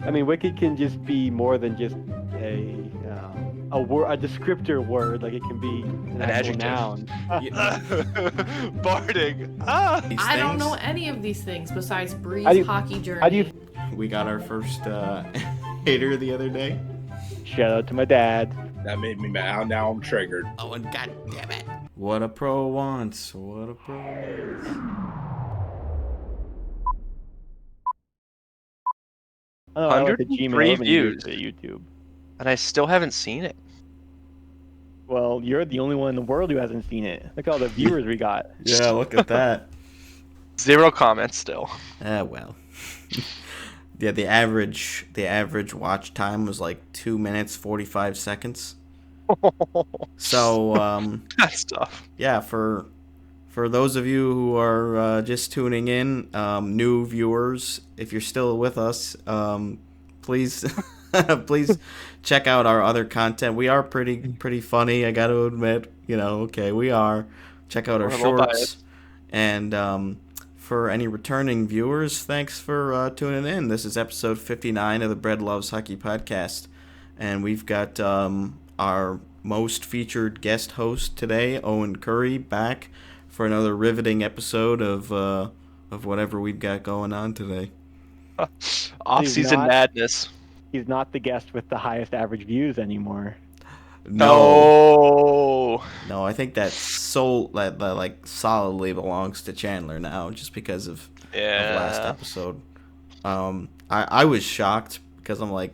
I mean, wicked can just be more than just a word, a descriptor word. Like it can be an An actual adjective. noun. Barding. Ah. These I don't know things. any of these things besides How do Bree's you- hockey how do you- journey. We got our first hater the other day. Shout out to my dad. That made me mad. Now I'm triggered. Oh, and god damn it. What a pro wants. What a pro wants. Oh, I like the 103 Gmail I'm gonna use views. for YouTube. And I still haven't seen it. Well, you're the only one in the world who hasn't seen it. Look at all the viewers we got. Yeah, look at that. 0 comments still. Well. Yeah, the average watch time was like 2 minutes 45 seconds. So That's tough. yeah, for those of you who are just tuning in, new viewers, if you're still with us, please please check out our other content. We are pretty funny, I got to admit. Okay, we are. Check out our We're a little shorts. biased. And for any returning viewers, thanks for tuning in. This is episode 59 of the Bread Loves Hockey podcast, and we've got our most featured guest host today, Owen Curry, back for another riveting episode of whatever we've got going on today. Off-season not- madness. He's not the guest with the highest average views anymore. No. No, I think that like solidly belongs to Chandler now, just because of last episode. I was shocked because I'm like,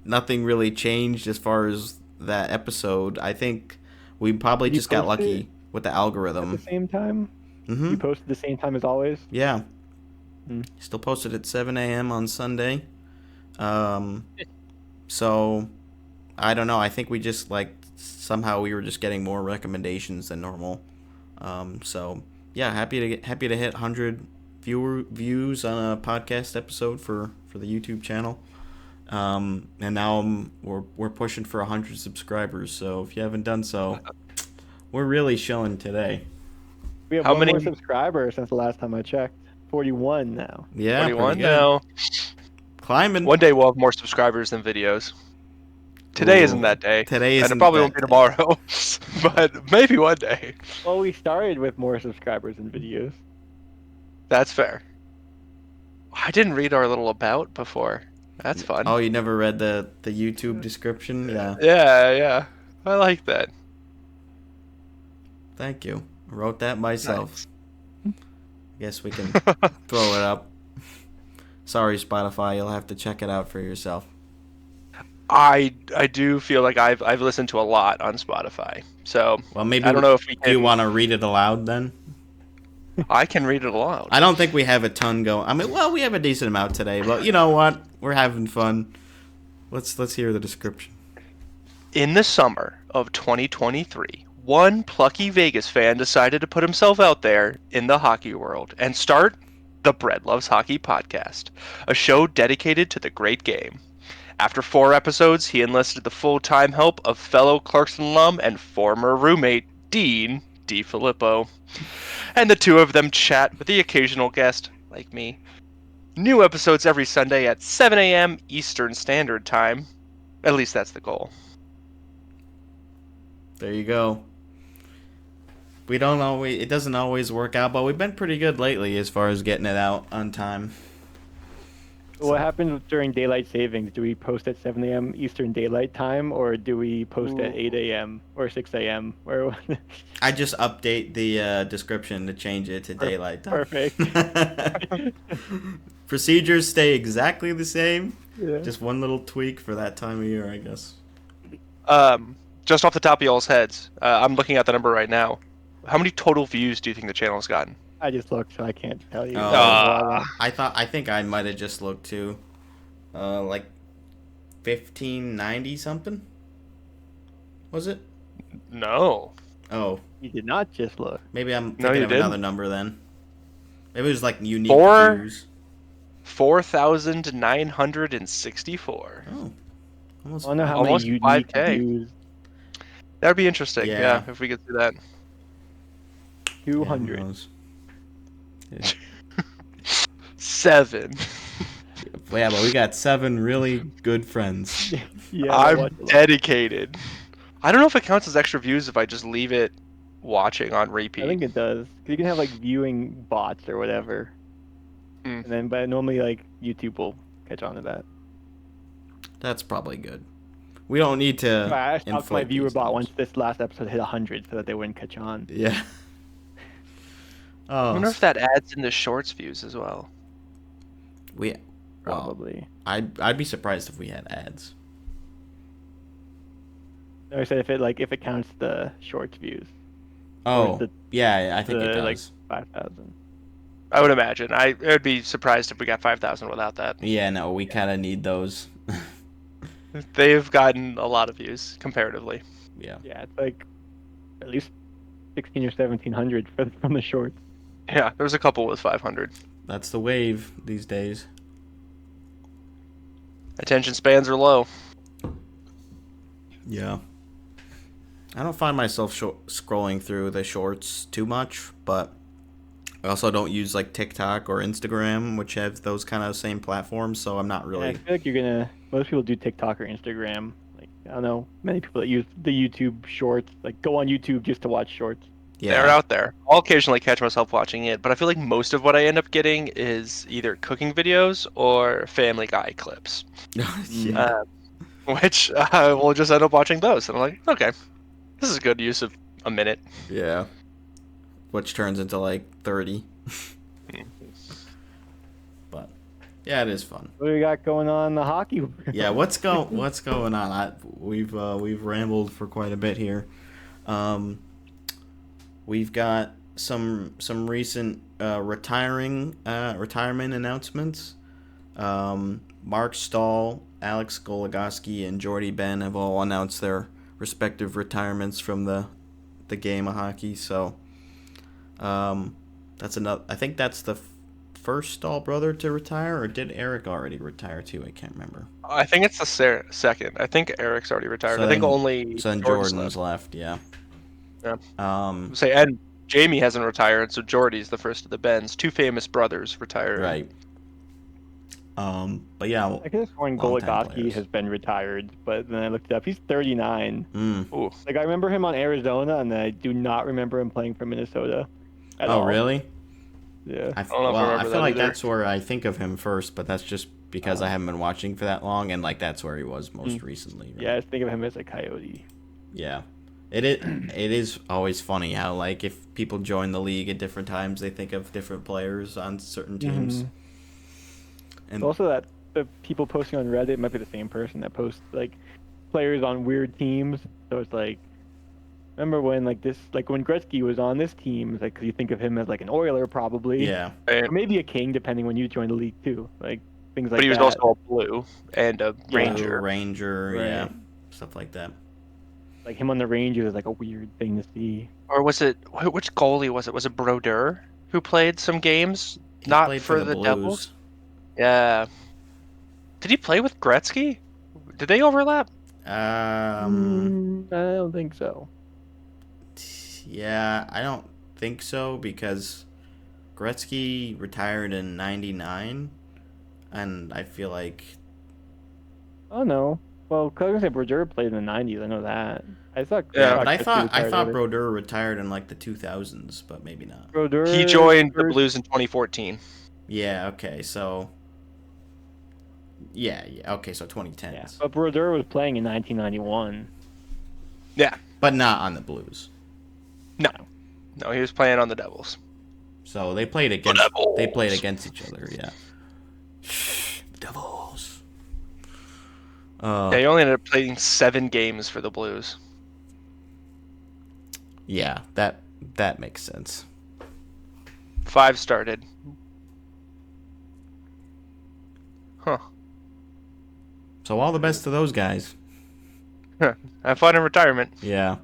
nothing really changed as far as that episode. I think we probably Did you just got post lucky it with the At algorithm. the same time? Mm-hmm. You posted the same time as always? Yeah. Hmm. Still posted at 7 a.m. on Sunday. So I don't know. I think we just somehow we were just getting more recommendations than normal. So yeah, happy to hit 100 views on a podcast episode for the YouTube channel. And now we're pushing for 100 subscribers. So if you haven't done so, we're really showing today. We have How one more many- subscriber since the last time I checked. 41 now. Yeah, 41 pretty good. now. Climbing. One day we'll have more subscribers than videos. Today Ooh, isn't that day. Today And isn't it probably that won't be day. tomorrow. But maybe one day. Well, we started with more subscribers and videos. That's fair. I didn't read our little about before. That's fun. Oh, you never read the YouTube description? Yeah. Yeah. I like that. Thank you. I wrote that myself. Guess we can throw it up. Sorry, Spotify. You'll have to check it out for yourself. I do feel like I've listened to a lot on Spotify. So Well, maybe I don't know if we do you can. want to read it aloud then? I can read it aloud. I don't think we have a ton going. I mean, well, we have a decent amount today, but you know what? We're having fun. Let's hear the description. In the summer of 2023, one plucky Vegas fan decided to put himself out there in the hockey world and start the Bread Loves Hockey podcast, a show dedicated to the great game. After 4 episodes, he enlisted the full-time help of fellow Clarkson alum and former roommate, Dean DeFilippo. And the two of them chat with the occasional guest, like me. New episodes every Sunday at 7 a.m. Eastern Standard Time. At least that's the goal. There you go. It doesn't always work out, but we've been pretty good lately as far as getting it out on time. What happens during daylight savings? Do we post at 7 a.m. Eastern Daylight Time, or do we post at 8 a.m. or 6 a.m.? Where? I just update the description to change it to daylight time. Perfect. Procedures stay exactly the same. Yeah. Just one little tweak for that time of year, I guess. Just off the top of y'all's heads, I'm looking at the number right now. How many total views do you think the channel's gotten? I just looked, so I can't tell you. I think I might have just looked too. Like 1590 something? Was it? No. Oh, You did not just look. maybe I'm No, thinking you of didn't. another number then. Maybe it was like unique Four? views. 4,964. Oh, I almost. wonder how Almost many unique 5K. views. That would be interesting, Yeah. yeah, if we could do that. 200. Yeah, who knows? 7. Well, yeah, but we got 7 really good friends. Yeah, I watch I'm a lot. dedicated. I don't know if it counts as extra views if I just leave it watching on I repeat. think it does. 'Cause you can have like viewing bots or whatever, Mm. and then but normally like YouTube will catch on to that. That's probably good. We don't need to I stopped my inflate viewer these bot numbers. once this last episode hit 100, so that they wouldn't catch on. Yeah. I Oh, wonder if that adds into shorts views as well. we. Well, Probably. I'd be surprised if we had ads. No, I said if it counts the shorts views. Oh, the- yeah, I think it like does. 5,000. I would imagine. I would be surprised if we got 5,000 without that. Yeah, no, we kind of need those. They've gotten a lot of views comparatively. Yeah. Yeah, it's like at least 16 or 1700 from the shorts. Yeah, there's a couple with 500. That's the wave these days. Attention spans are low. Yeah. I don't find myself scrolling through the shorts too much, but I also don't use like TikTok or Instagram, which have those kind of same platforms, so I'm not Yeah, really. I feel like most people do TikTok or Instagram. Like, I don't know, many people that use the YouTube shorts, like go on YouTube just to watch shorts. They're Yeah. out there. I'll occasionally catch myself watching it, but I feel like most of what I end up getting is either cooking videos or Family Guy clips, Yeah. which we'll just end up watching those. And I'm like, okay, this is a good use of a minute. Yeah. Which turns into like 30. But yeah, it is fun. What do we got going on in the hockey world? Yeah, what's going on? We've rambled for quite a bit here. We've got some recent retirement announcements. Mark Stahl, Alex Goligoski, and Jordy Ben have all announced their respective retirements from the game of hockey. So that's another. I think that's the first Stahl brother to retire, or did Eric already retire too? I can't remember. I think it's the second. I think Eric's already retired. So I think then- only So then Jordan's Jordan's left. Yeah. Yeah. Um. Say, and Jamie hasn't retired, so Jordy's the first of the Bens. Two famous brothers retired. Right. But yeah. I could have sworn Long-time Goligoski players. has been retired, but then I looked it up. He's 39. Ooh. Like I remember him on Arizona, and I do not remember him playing for Minnesota. At Oh, all. really? Yeah. don't know if I Well, I remember feel that like either. that's where I think of him first, but that's just because I haven't been watching for that long, and like that's where he was most recently. Right? Yeah, I think of him as a Coyote. Yeah. It is always funny how like if people join the league at different times, they think of different players on certain teams. And Also, that the people posting on Reddit might be the same person that posts like players on weird teams. So it's like, remember when when Gretzky was on this team? It's like 'cause you think of him as like an Oiler probably, yeah, Right. or maybe a King depending when you join the league too. Like things like But he was that. also a blue and a Yeah. ranger. Ranger, yeah, Right. stuff like that. Like him on the Rangers is like a weird thing to see. Or was it, which goalie was it? Was it Brodeur who played some games? He Not played for the Blues. Devils? Yeah. Did he play with Gretzky? Did they overlap? I don't think so. Yeah, I don't think so because Gretzky retired in '99, and I feel like Oh no. Well, cause I was gonna say Brodeur played in the '90s. I know that. I thought. Yeah, but I Gretzky thought retired early. Brodeur retired in like the 2000s, but maybe not. Brodeur. He joined the first- Blues in 2014. Yeah, okay, so yeah, okay, so 2010s. Yeah, but Brodeur was playing in 1991. Yeah. But not on the Blues. No, he was playing on the Devils. So they played against each other, yeah. Devils. Yeah, he only ended up playing 7 games for the Blues. Yeah, that makes sense. 5 started. Huh. So all the best to those guys. Have fun in retirement. Yeah.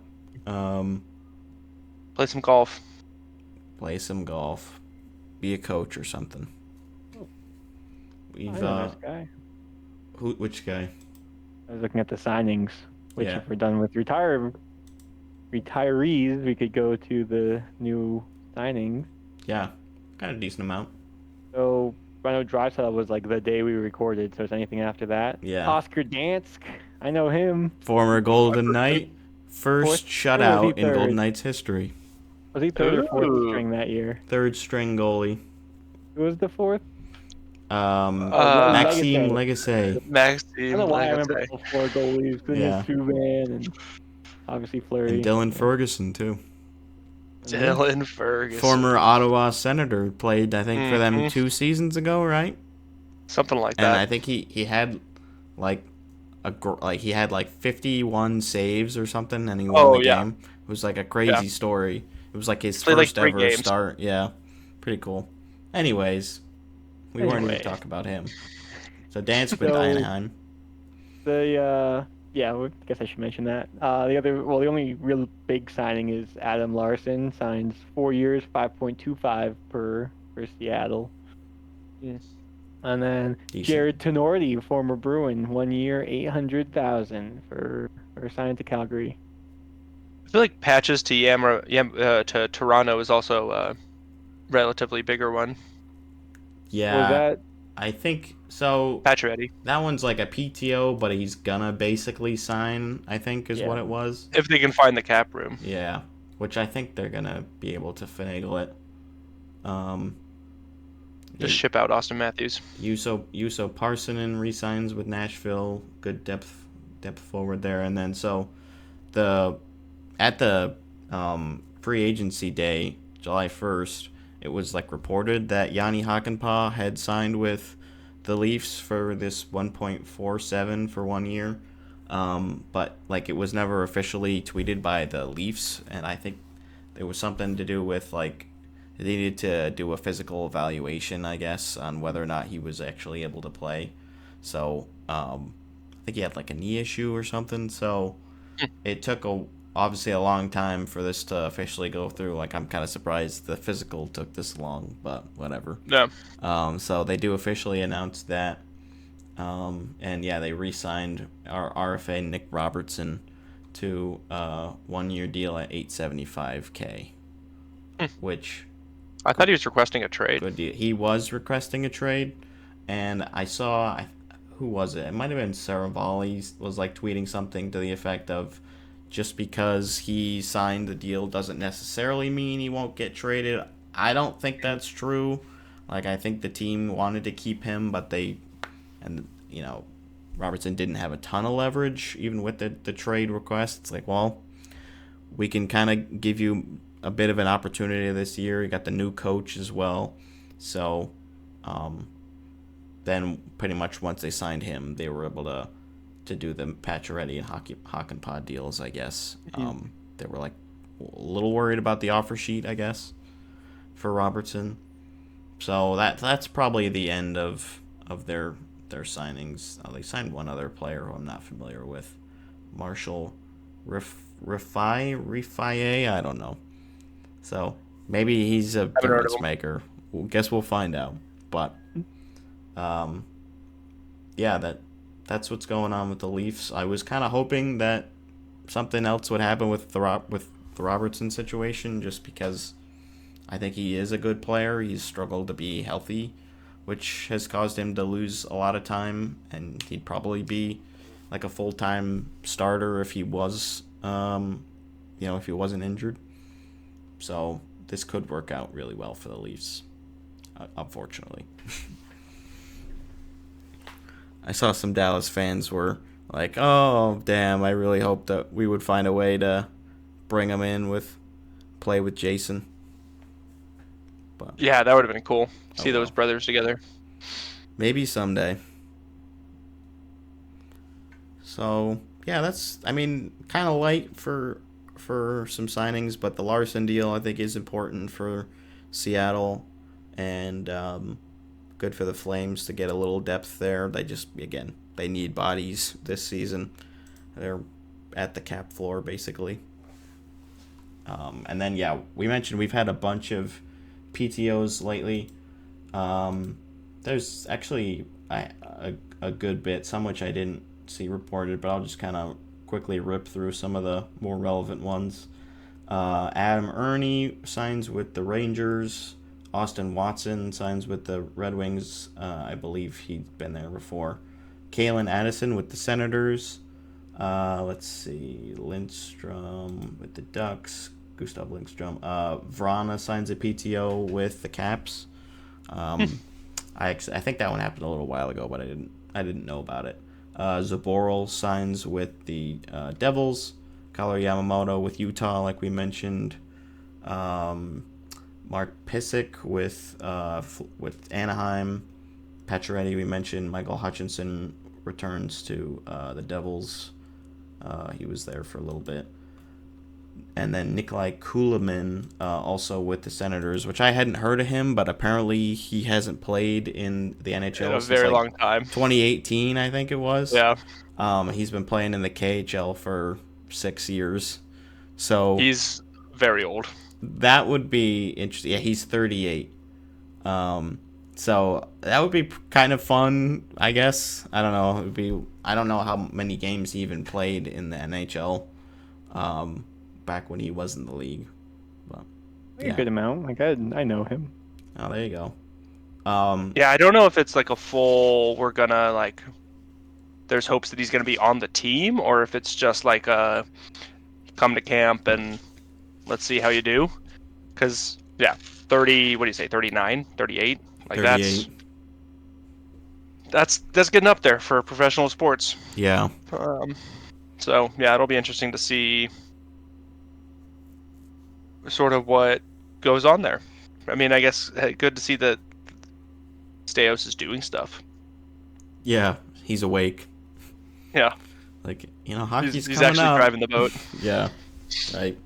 Play some golf. Play some golf. Be a coach or something. We've I know this guy. which guy? I was looking at the signings, which Yeah. if we're done with retirees, we could go to the new signings. Yeah. Got a decent amount. So I know Drysdale was like the day we recorded, so it's anything after that. Yeah. Oscar Dansk, I know him. Former Golden Knight, Fourth, first or was he shutout in Golden third? Knights history. Was he third or fourth Ooh. string that year? Third string goalie. Who was the fourth? Maxime Legacy. Legacy. Maxime, I don't know why I remember Legacy. all four goalies. Because Yeah. Subban and obviously Fleury. And Dylan Yeah. Ferguson, too. Dylan Ferguson. Former Ottawa Senator, played, I think, for them Mhm. 2 seasons ago, right? Something like And that. I think he had like he had like 51 saves or something, and he won the yeah. game. It was like a crazy story. It was like his Played, like, first 3 ever games. start. Yeah, pretty cool. Anyways, we weren't here to Anyways. talk about him. So Dansk with So- Anaheim. Yeah, I guess I should mention that. The only real big signing is Adam Larson signs 4 years, 5.25 for Seattle. Yes. And then Decent. Jared Tenorti, former Bruin, 1 year, 800,000 for signed to Calgary. I feel like Patches to Toronto is also a relatively bigger one. Yeah, Was that I think so. Pacioretty, That one's like a PTO, but he's gonna basically sign, I think, is what Yeah. it was. if they can find the cap room. Yeah, which I think they're gonna be able to finagle it. Just ship out Austin Matthews. Juuso Parssinen resigns with Nashville. Good depth forward there, and then so at the free agency day, July 1st, it was like reported that Yanni Hakanpää had signed with the Leafs for this 1.47 for 1 year. But like it was never officially tweeted by the Leafs, and I think there was something to do with like they needed to do a physical evaluation, I guess, on whether or not he was actually able to play. So I think he had like a knee issue or something. So it took obviously a long time for this to officially go through. Like I'm kind of surprised the physical took this long, but whatever. No. So they do officially announce that. And yeah, they re-signed our RFA Nick Robertson to a 1 year deal at $875K, which I thought he was requesting a trade. good deal. He was requesting a trade, and I saw who was it? It might have been Saravalli was like tweeting something to the effect of, just because he signed the deal doesn't necessarily mean he won't get traded. I don't think that's true. Like I think the team wanted to keep him, but Robertson didn't have a ton of leverage even with the trade request. It's like, well, we can kind of give you a bit of an opportunity this year. You got the new coach as well. So then pretty much once they signed him, they were able to do the Pacioretty and Hakanpää deals, I guess. They were like a little worried about the offer sheet, I guess, for Robertson. So that's probably the end of their signings. They signed one other player who I'm not familiar with, Marshall Riffaye. I don't know. So maybe he's a difference maker. Guess we'll find out. But yeah, that's what's going on with the Leafs. I was kind of hoping that something else would happen with the Robertson situation, just because I think he is a good player. He's struggled to be healthy, which has caused him to lose a lot of time, and he'd probably be like a full-time starter if he was, if he wasn't injured. So this could work out really well for the Leafs, unfortunately. I saw some Dallas fans were like, oh, damn, I really hope that we would find a way to bring him in play with Jason. But yeah, that would have been cool. See those brothers together. Maybe someday. So, yeah, that's, kind of light for some signings, but the Larson deal, I think, is important for Seattle, and good for the Flames to get a little depth there. They need bodies this season. They're at the cap floor, basically. And then, yeah, we mentioned we've had a bunch of PTOs lately. There's actually a good bit, some which I didn't see reported, but I'll just kind of quickly rip through some of the more relevant ones. Adam Ernie signs with the Rangers, Austin Watson signs with the Red Wings. I believe he's been there before. Kalen Addison with the Senators. Let's see. Lindstrom with the Ducks. Gustav Lindstrom. Vrana signs a PTO with the Caps. I think that one happened a little while ago, but I didn't know about it. Zaboral signs with the Devils. Kailer Yamamoto with Utah, like we mentioned. Mark Pysyk with Anaheim. Pacioretty, we mentioned. Michael Hutchinson returns to the Devils. He was there for a little bit. And then Nikolai Kulemin, also with the Senators, which I hadn't heard of him, but apparently he hasn't played in the NHL In a since very long time. 2018, I think it was. Yeah. He's been playing in the KHL for 6 years. So He's very old. that would be interesting. Yeah, he's 38. So that would be kind of fun, I guess. I don't know. I don't know how many games he even played in the NHL. Back when he was in the league. But, A good amount. Like I know him. Oh, there you go. Yeah, I don't know if it's like a full, we're gonna like, there's hopes that he's gonna be on the team, or if it's just like a come to camp and let's see how you do. Because, yeah, 30, what do you say, 39, 38? Like 38. That's getting up there for professional sports. Yeah. So, yeah, it'll be interesting to see sort of what goes on there. I mean, I guess good to see that Staios is doing stuff. Yeah, he's awake. Yeah. Like, hockey's he's coming actually up. driving the boat. Yeah, right.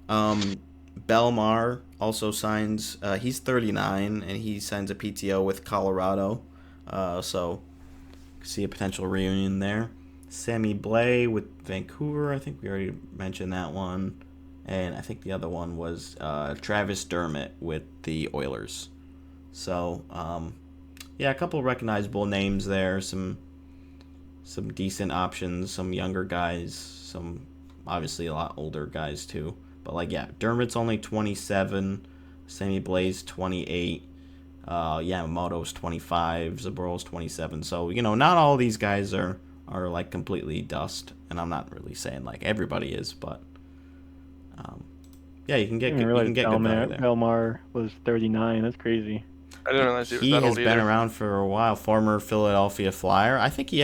Belmar also signs. He's 39, and he signs a PTO with Colorado. So, see a potential reunion there. Sammy Blais with Vancouver. I think we already mentioned that one. And I think the other one was Travis Dermott with the Oilers. So, yeah, a couple recognizable names there. Some decent options. Some younger guys. Some obviously a lot older guys too. But like, yeah, Dermott's only 27. Sammy Blais 28. Yamamoto's 25. Zaboral's 27. So not all these guys are like completely dust. And I'm not really saying like everybody is, but. Yeah, you can get good value there. Belmar was 39. That's crazy. I didn't realize he was He that has old been either. around for a while. Former Philadelphia Flyer. I think he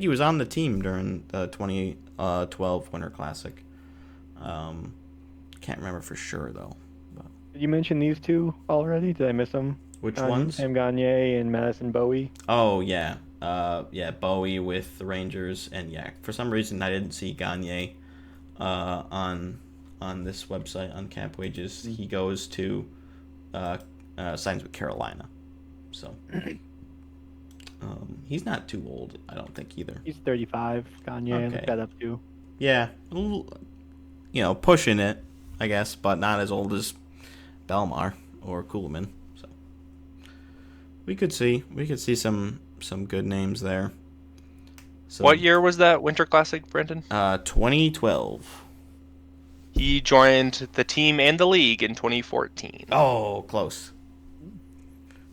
was on the team during the 2012 Winter Classic. Can't remember for sure though. But. Did you mention these two already? Did I miss them? Which ones? Sam Gagner and Madison Bowie. Oh yeah, Bowie with the Rangers, and yeah, for some reason I didn't see Gagner on this website on Cap Wages. He goes to signs with Carolina, so he's not too old, I don't think either. He's 35. Gagner, Okay. look that up too. Yeah, pushing it, I guess, but not as old as Belmar or Kuhlman. So we could see some good names there. So, What year was that Winter Classic, Brendan? 2012. He joined the team and the league in 2014. Oh, close.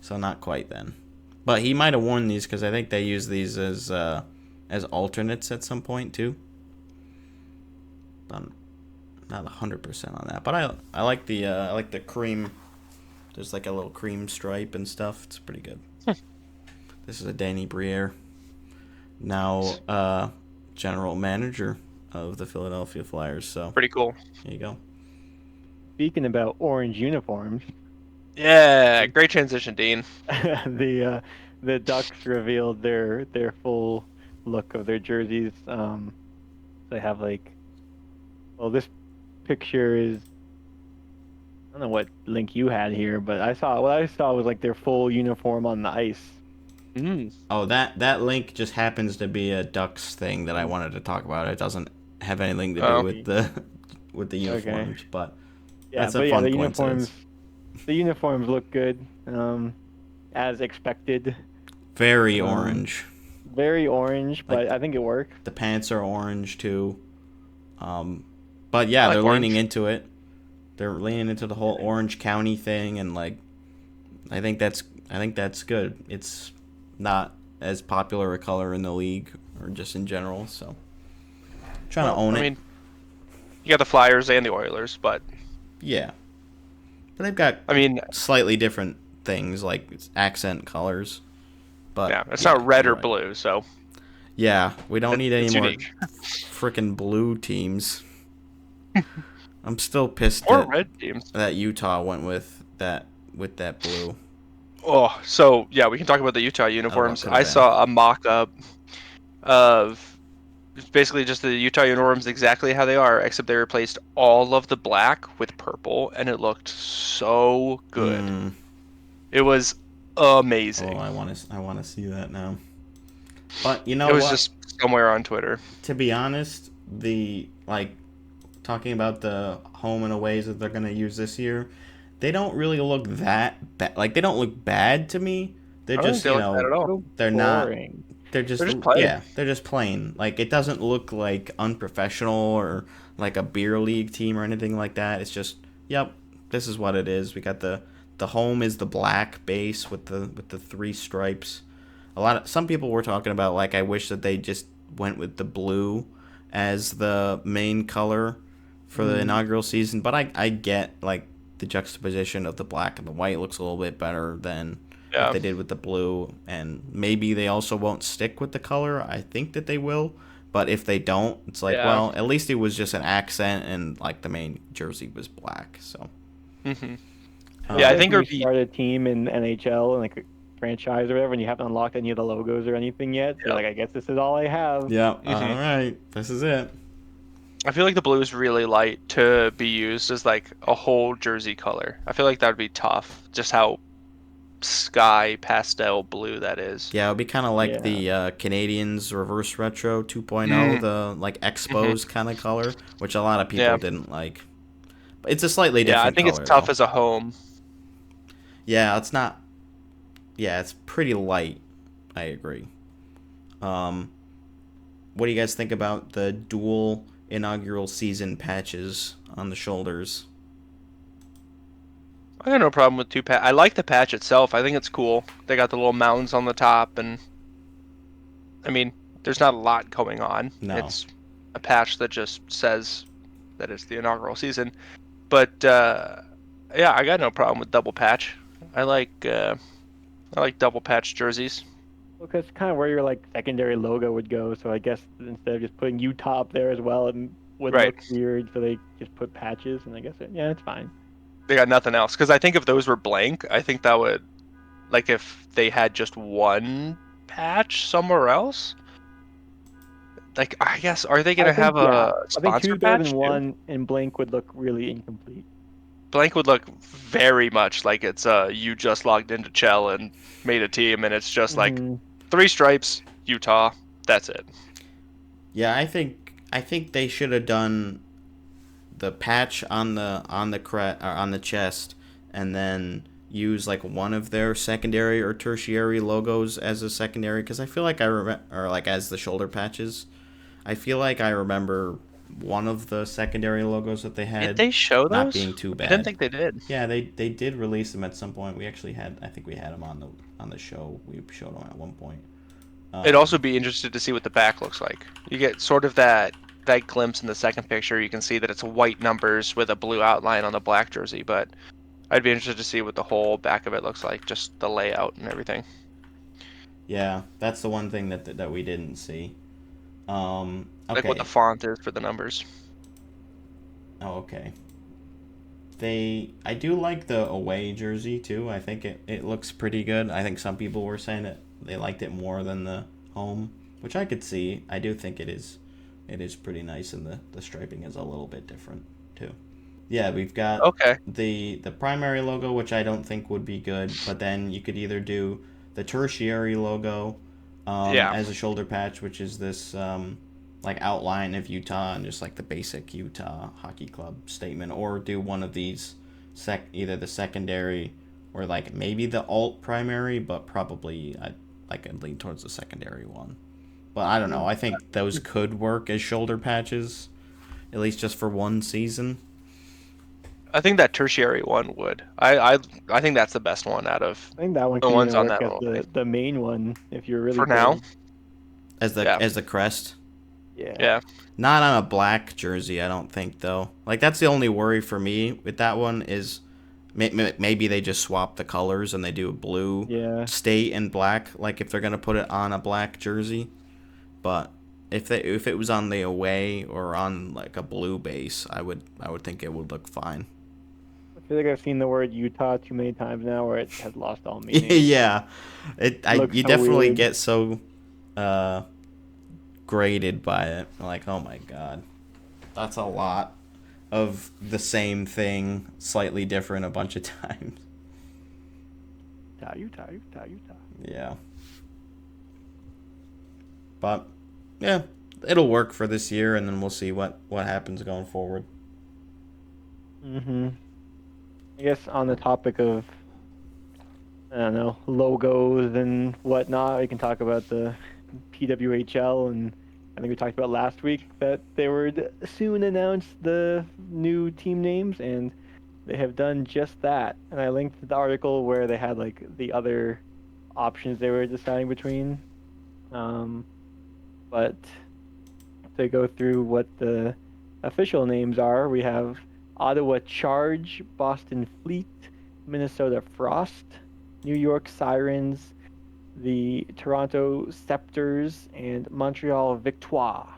So not quite then, but he might have won these because I think they use these as alternates at some point too. I'm not 100% on that, but I like the cream. There's like a little cream stripe and stuff. It's pretty good. This is a Danny Briere, now general manager of the Philadelphia Flyers. So Pretty cool. there you go. Speaking about orange uniforms, Yeah, great transition, Dean. the Ducks revealed their full look of their jerseys. They have this picture is, I don't know what link you had here, but what I saw was like their full uniform on the ice. Oh, that link just happens to be a Ducks thing that I wanted to talk about. It doesn't have anything to do with the uniforms, but that's a fun coincidence. The uniforms look good, as expected. Very orange. Very orange, but I think it worked. The pants are orange too. But yeah, I like they're orange. leaning into it. They're leaning into the whole Orange County thing, and like, I think that's good. It's not as popular a color in the league or just in general, so trying to own it. I mean, you got the Flyers and the Oilers, but Yeah, but they've got I mean, slightly different things like accent colors. But yeah, it's not red you're or right. blue, so Yeah, we don't need any it's more unique. freaking blue teams. I'm still pissed Or that red teams. Utah went with that blue. Oh, so yeah, we can talk about the Utah uniforms. could've I been. saw a mock-up of basically just the Utah uniforms exactly how they are, except they replaced all of the black with purple, and it looked so good. It was amazing. Oh, I want to see that now. But you know It was what? just somewhere on Twitter. To be honest, talking about the home and aways that they're going to use this year, they don't really look that bad. Like, they don't look bad to me. They're I don't just, think they look bad at all. they're not. Boring. They're just plain. yeah, they're just plain. Like, it doesn't look like unprofessional or like a beer league team or anything like that. It's just, yep, this is what it is. We got the home is the black base with the three stripes. Some people were talking about, like, I wish that they just went with the blue as the main color for the inaugural season, but I get, like, the juxtaposition of the black and the white looks a little bit better than what they did with the blue, and maybe they also won't stick with the color. I think that they will, but if they don't, it's like, well, at least it was just an accent, and, like, the main jersey was black, so. Yeah, I think you it'd be start a team in NHL and like a franchise or whatever, and you haven't unlocked any of the logos or anything yet. So you're like, I guess this is all I have. Yeah, all right, this is it. I feel like the blue is really light to be used as like a whole jersey color. I feel like that would be tough, just how sky pastel blue that is. Yeah, it would be kind of like the Canadians reverse retro 2.0, the like Expos kind of color, which a lot of people didn't like. But it's a slightly different Yeah, I think color, it's tough though. as a home. Yeah, it's not. Yeah, it's pretty light. I agree. What do you guys think about the dual inaugural season patches on the shoulders? I got no problem with I like the patch itself. I think it's cool. They got the little mountains on the top, and I mean, there's not a lot going on. No. It's a patch that just says that it's the inaugural season. But yeah, I got no problem with double patch. I like double patch jerseys. Well, because kind of where your like secondary logo would go. So I guess instead of just putting Utah up there as well, it would look weird. So they just put patches, and I guess it's fine. They got nothing else, because I think if those were blank, I think that would, like, if they had just one patch somewhere else, like, I guess, are they gonna have a sponsor I think 2001 and blank would look really incomplete. Blank would look very much like it's you just logged into Chell and made a team, and it's just like 3 stripes, Utah, that's it. Yeah, I think they should have done the patch on the chest, and then use like one of their secondary or tertiary logos as a secondary, because I feel like or like as the shoulder patches. I feel like I remember one of the secondary logos that they had. Did they show those? Not being too bad. I didn't think they did. Yeah, they did release them at some point. We actually had, I think we had them on the show. We showed them at one point. It'd also be interested to see what the back looks like. You get sort of that glimpse in the second picture. You can see that it's white numbers with a blue outline on the black jersey, but I'd be interested to see what the whole back of it looks like, just the layout and everything. Yeah, that's the one thing that we didn't see. Okay. Like what the font is for the numbers. Oh, okay. I do like the away jersey too. I think it looks pretty good. I think some people were saying that they liked it more than the home, which I could see. I do think it is pretty nice, and the striping is a little bit different too. Yeah, we've got the primary logo, which I don't think would be good, but then you could either do the tertiary logo as a shoulder patch, which is this like outline of Utah and just like the basic Utah Hockey Club statement, or do one of these either the secondary or like maybe the alt primary, but probably I'd lean towards the secondary one. But I don't know. I think those could work as shoulder patches, at least just for one season. I think that tertiary one would. I think that's the best one out of I think that one the could ones even on work that as little thing. the main one if you're really For now. good. As Yeah. the crest. Yeah. Yeah. Not on a black jersey, I don't think, though. Like, that's the only worry for me with that one is maybe they just swap the colors and they do a blue Yeah. state and black, like if they're going to put it on a black jersey. But if it was on the away or on, like, a blue base, I would think it would look fine. I feel like I've seen the word Utah too many times now where it has lost all meaning. Yeah. Looks You so definitely weird. get so graded by it. Like, oh my god. That's a lot of the same thing, slightly different a bunch of times. Utah. Yeah. But yeah, it'll work for this year, and then we'll see what happens going forward. Mm-hmm. I guess on the topic of, I don't know, logos and whatnot, we can talk about the PWHL, and I think we talked about last week that they would soon announce the new team names, and they have done just that. And I linked the article where they had like the other options they were deciding between. But to go through what the official names are, we have Ottawa Charge, Boston Fleet, Minnesota Frost, New York Sirens, the Toronto Scepters, and Montreal Victoire.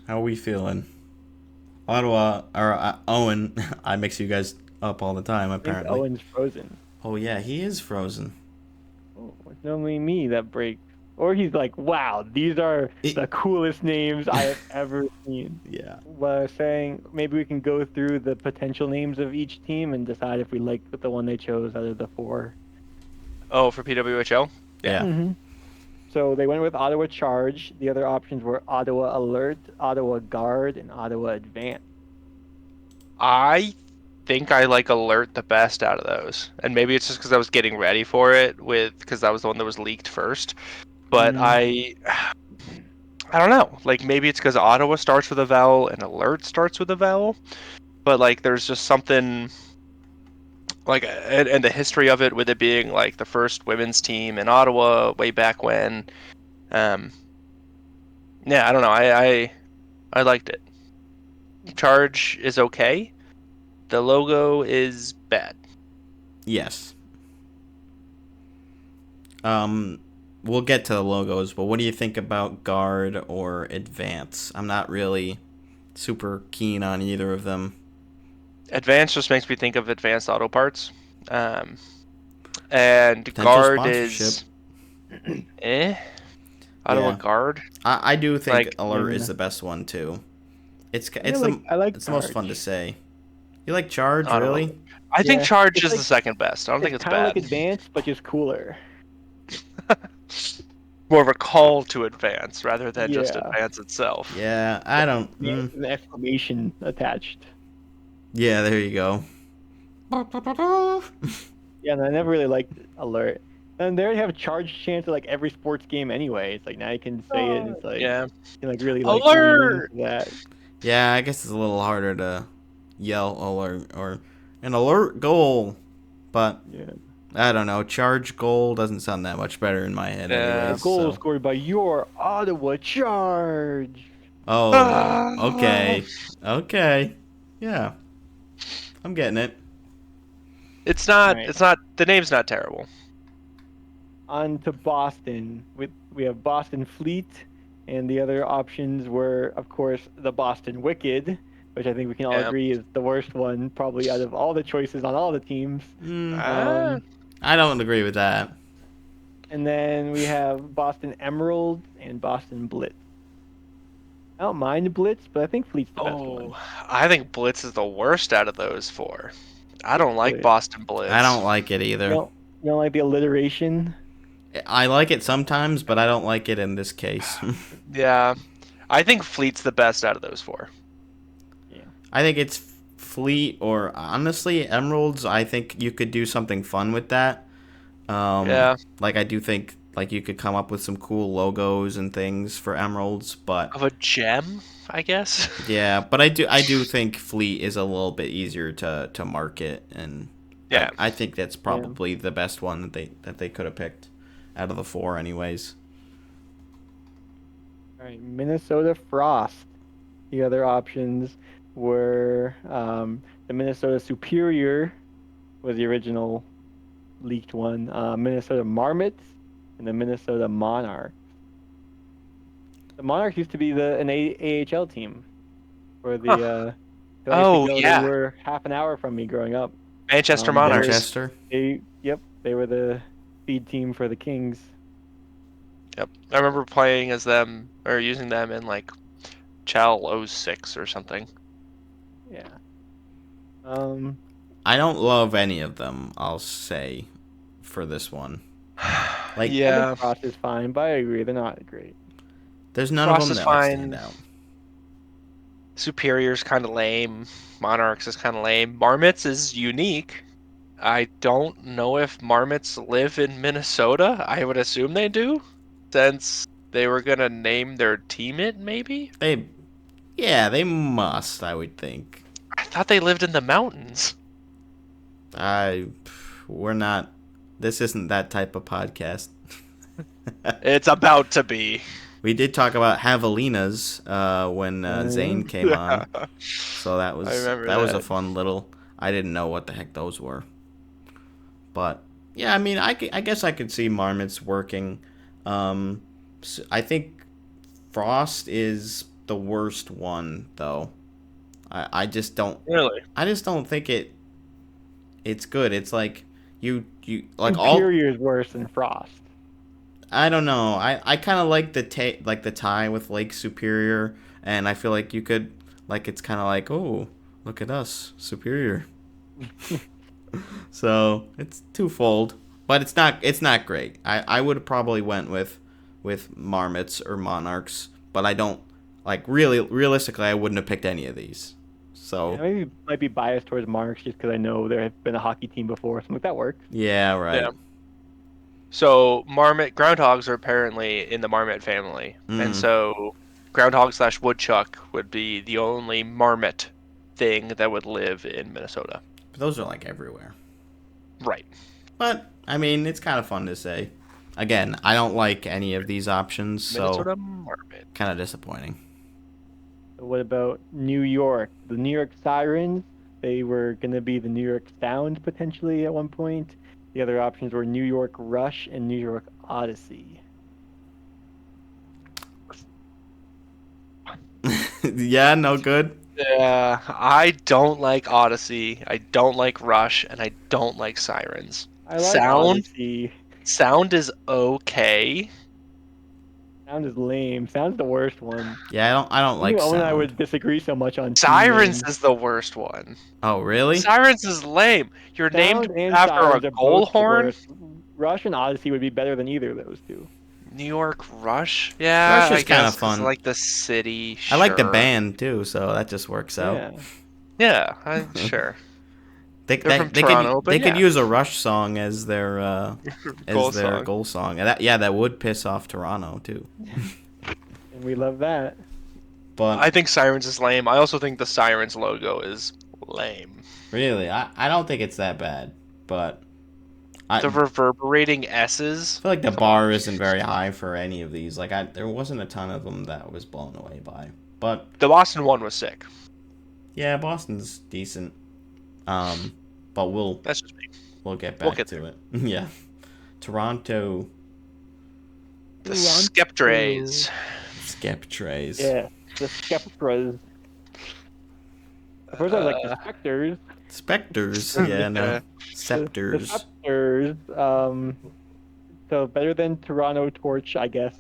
How are we feeling? Ottawa or Owen? I mix you guys up all the time. I think Apparently. Owen's frozen. Oh yeah, he is frozen. Oh, it's normally me that breaks. Or he's like, wow, these are the coolest names I have ever seen. Yeah. What I was saying, maybe we can go through the potential names of each team and decide if we like the one they chose out of the four. Oh, for PWHL? Yeah. Mm-hmm. So they went with Ottawa Charge. The other options were Ottawa Alert, Ottawa Guard, and Ottawa Advance. I think I like Alert the best out of those. And maybe it's just because I was getting ready for it because that was the one that was leaked first. But I don't know. Like, maybe it's because Ottawa starts with a vowel and Alert starts with a vowel. But, like, there's just something, like, and the history of it with it being, like, the first women's team in Ottawa way back when. Yeah, I don't know. I liked it. Charge is okay. The logo is bad. Yes. We'll get to the logos, but what do you think about Guard or Advance? I'm not really super keen on either of them. Advance just makes me think of Advanced Auto Parts. And Potential Guard sponsorship. is Ottawa Yeah. Guard. I do think Like, Alert yeah. is the best one too. I like it's the most fun to Charge. say. You like Charge, Ottawa. really? I think Yeah, Charge it's is like- the second best. I don't think it's kind of bad. like Advance, but just cooler. More of a call to advance rather than just Yeah. advance itself. Yeah, I don't. An exclamation attached. Yeah, there you go. Yeah, and I never really liked Alert. And they already have a charge chance at like every sports game anyway. It's like now you can say it. And it's like Yeah. you can like really like Alert! lean into that. Yeah, I guess it's a little harder to yell alert or an alert goal, but Yeah. I don't know. Charge goal doesn't sound that much better in my head, Yeah. anyways. Goal So. scored by your Ottawa Charge. Oh, okay, okay, yeah, I'm getting it. It's not. Right. It's not. The name's not terrible. On to Boston. We have Boston Fleet, and the other options were, of course, the Boston Wicked, which I think we can all Yeah. agree is the worst one, probably out of all the choices on all the teams. Ah. I don't agree with that. And then we have Boston Emerald and Boston Blitz. I don't mind Blitz, but I think Fleet's the best one. I think Blitz is the worst out of those four. I don't like Really? Boston Blitz. I don't like it either. You don't like the alliteration? I like it sometimes, but I don't like it in this case. Yeah, I think Fleet's the best out of those four. I think it's Fleet or honestly Emeralds. I think you could do something fun with that. Yeah. Like I do think like you could come up with some cool logos and things for emeralds, but Of a gem, I guess. yeah, but I do think Fleet is a little bit easier to market, and Yeah. I think that's probably the best one that they could have picked out of the 4 anyways. All right, Minnesota Frost. The other options were the Minnesota Superior was the original leaked one, Minnesota Marmots, and the Minnesota Monarchs. The Monarchs used to be an AHL team for the. I used to Oh, go. They yeah. were half an hour from me growing up. Manchester They were- Monarchs. Manchester. They were the feed team for the Kings. Yep. I remember playing as them or using them in like Chal 06 or something. Yeah. I don't love any of them, I'll say, for this one. Like, I Yeah. think Frost is fine, but I agree they're not great. there's none Frost of them is that like, fine. stand out. Superior's kind of lame. Monarchs is kind of lame. Marmots is unique. I don't know if marmots live in Minnesota. I would assume they do, since they were gonna name their team it, maybe? They must, I would think. I thought they lived in the mountains. We're not. This isn't that type of podcast. It's about to be. We did talk about javelinas when Zane came on, so that I was remember that was a that. fun little. I didn't know what the heck those were, but yeah, I mean, I guess I could see marmots working. I think Frost is the worst one though. I just don't. Really? I just don't think it's good. It's like you like all. Superior is worse than Frost. I don't know. I kind of like the tie with Lake Superior, and I feel like you could like it's kind of like, oh, look at us, Superior. So it's twofold, but it's not great. I would have probably went with Marmots or Monarchs, but I don't like realistically I wouldn't have picked any of these. So Yeah, maybe might be biased towards Monarchs just because I know there have been a hockey team before, so I'm like, that works. yeah, right. Yeah. So groundhogs are apparently in the marmot family, and so groundhog/woodchuck would be the only marmot thing that would live in Minnesota. But those are like everywhere. Right. But I mean, it's kind of fun to say. Again, I don't like any of these options, so Minnesota marmot. kind of disappointing. So what about New York? The New York Sirens, they were going to be the New York Sound potentially at one point. The other options were New York Rush and New York Odyssey. Yeah, no good. Yeah, I don't like Odyssey. I don't like Rush, and I don't like Sirens. I like Odyssey. Sound is okay. Sound is lame. Sound's the worst one. Yeah, I don't like Owen and I sound. would disagree so much on team Sirens names. is the worst one. Oh, really? Sirens is lame. You're named Sound and after Sirens a are goal both the horn. worst. Rush and Odyssey would be better than either of those two. New York Rush. Yeah, Rush is I guess kinda 'cause fun. I like the city. I like the sure. band too, so that just works out. Yeah. Yeah, sure. They They're from Toronto, but they could yeah. use a Rush song as their Goal song. goal song. And that would piss off Toronto too. And we love that. But I think Sirens is lame. I also think the Sirens logo is lame. really, I don't think it's that bad. But I The reverberating S's. feel like the bar isn't very high for any of these. Like there wasn't a ton of them that I was blown away by. But The Boston one was sick. yeah, Boston's decent. But That's just me. we'll get We'll back get to it. Yeah. Toronto The Skeptrays. Skeptrays. Yeah. The Skeptras. At first I was like the Spectres. Spectres. Yeah, no. Yeah. Scepters. The Spectres. So better than Toronto Torch, I guess.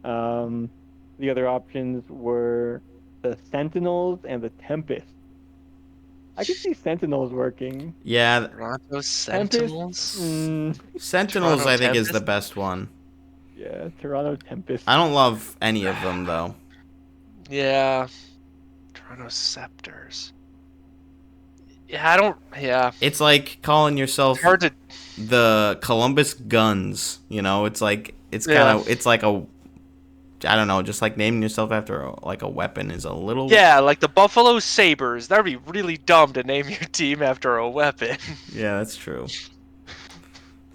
The other options were the Sentinels and the Tempest. I could see Sentinels working. Yeah, Toronto Sentinels. Sentinels Toronto I think is the Tempest? best one. Yeah, Toronto Tempest. I don't love any of them though. Yeah. Toronto Scepters. Yeah, I don't. Yeah, It's like calling yourself it's hard to. the Columbus Guns. You know, it's like Yeah. it's like a, I don't know, just like naming yourself after like a weapon is a little. Yeah, like the Buffalo Sabres. That'd be really dumb to name your team after a weapon. Yeah, that's true.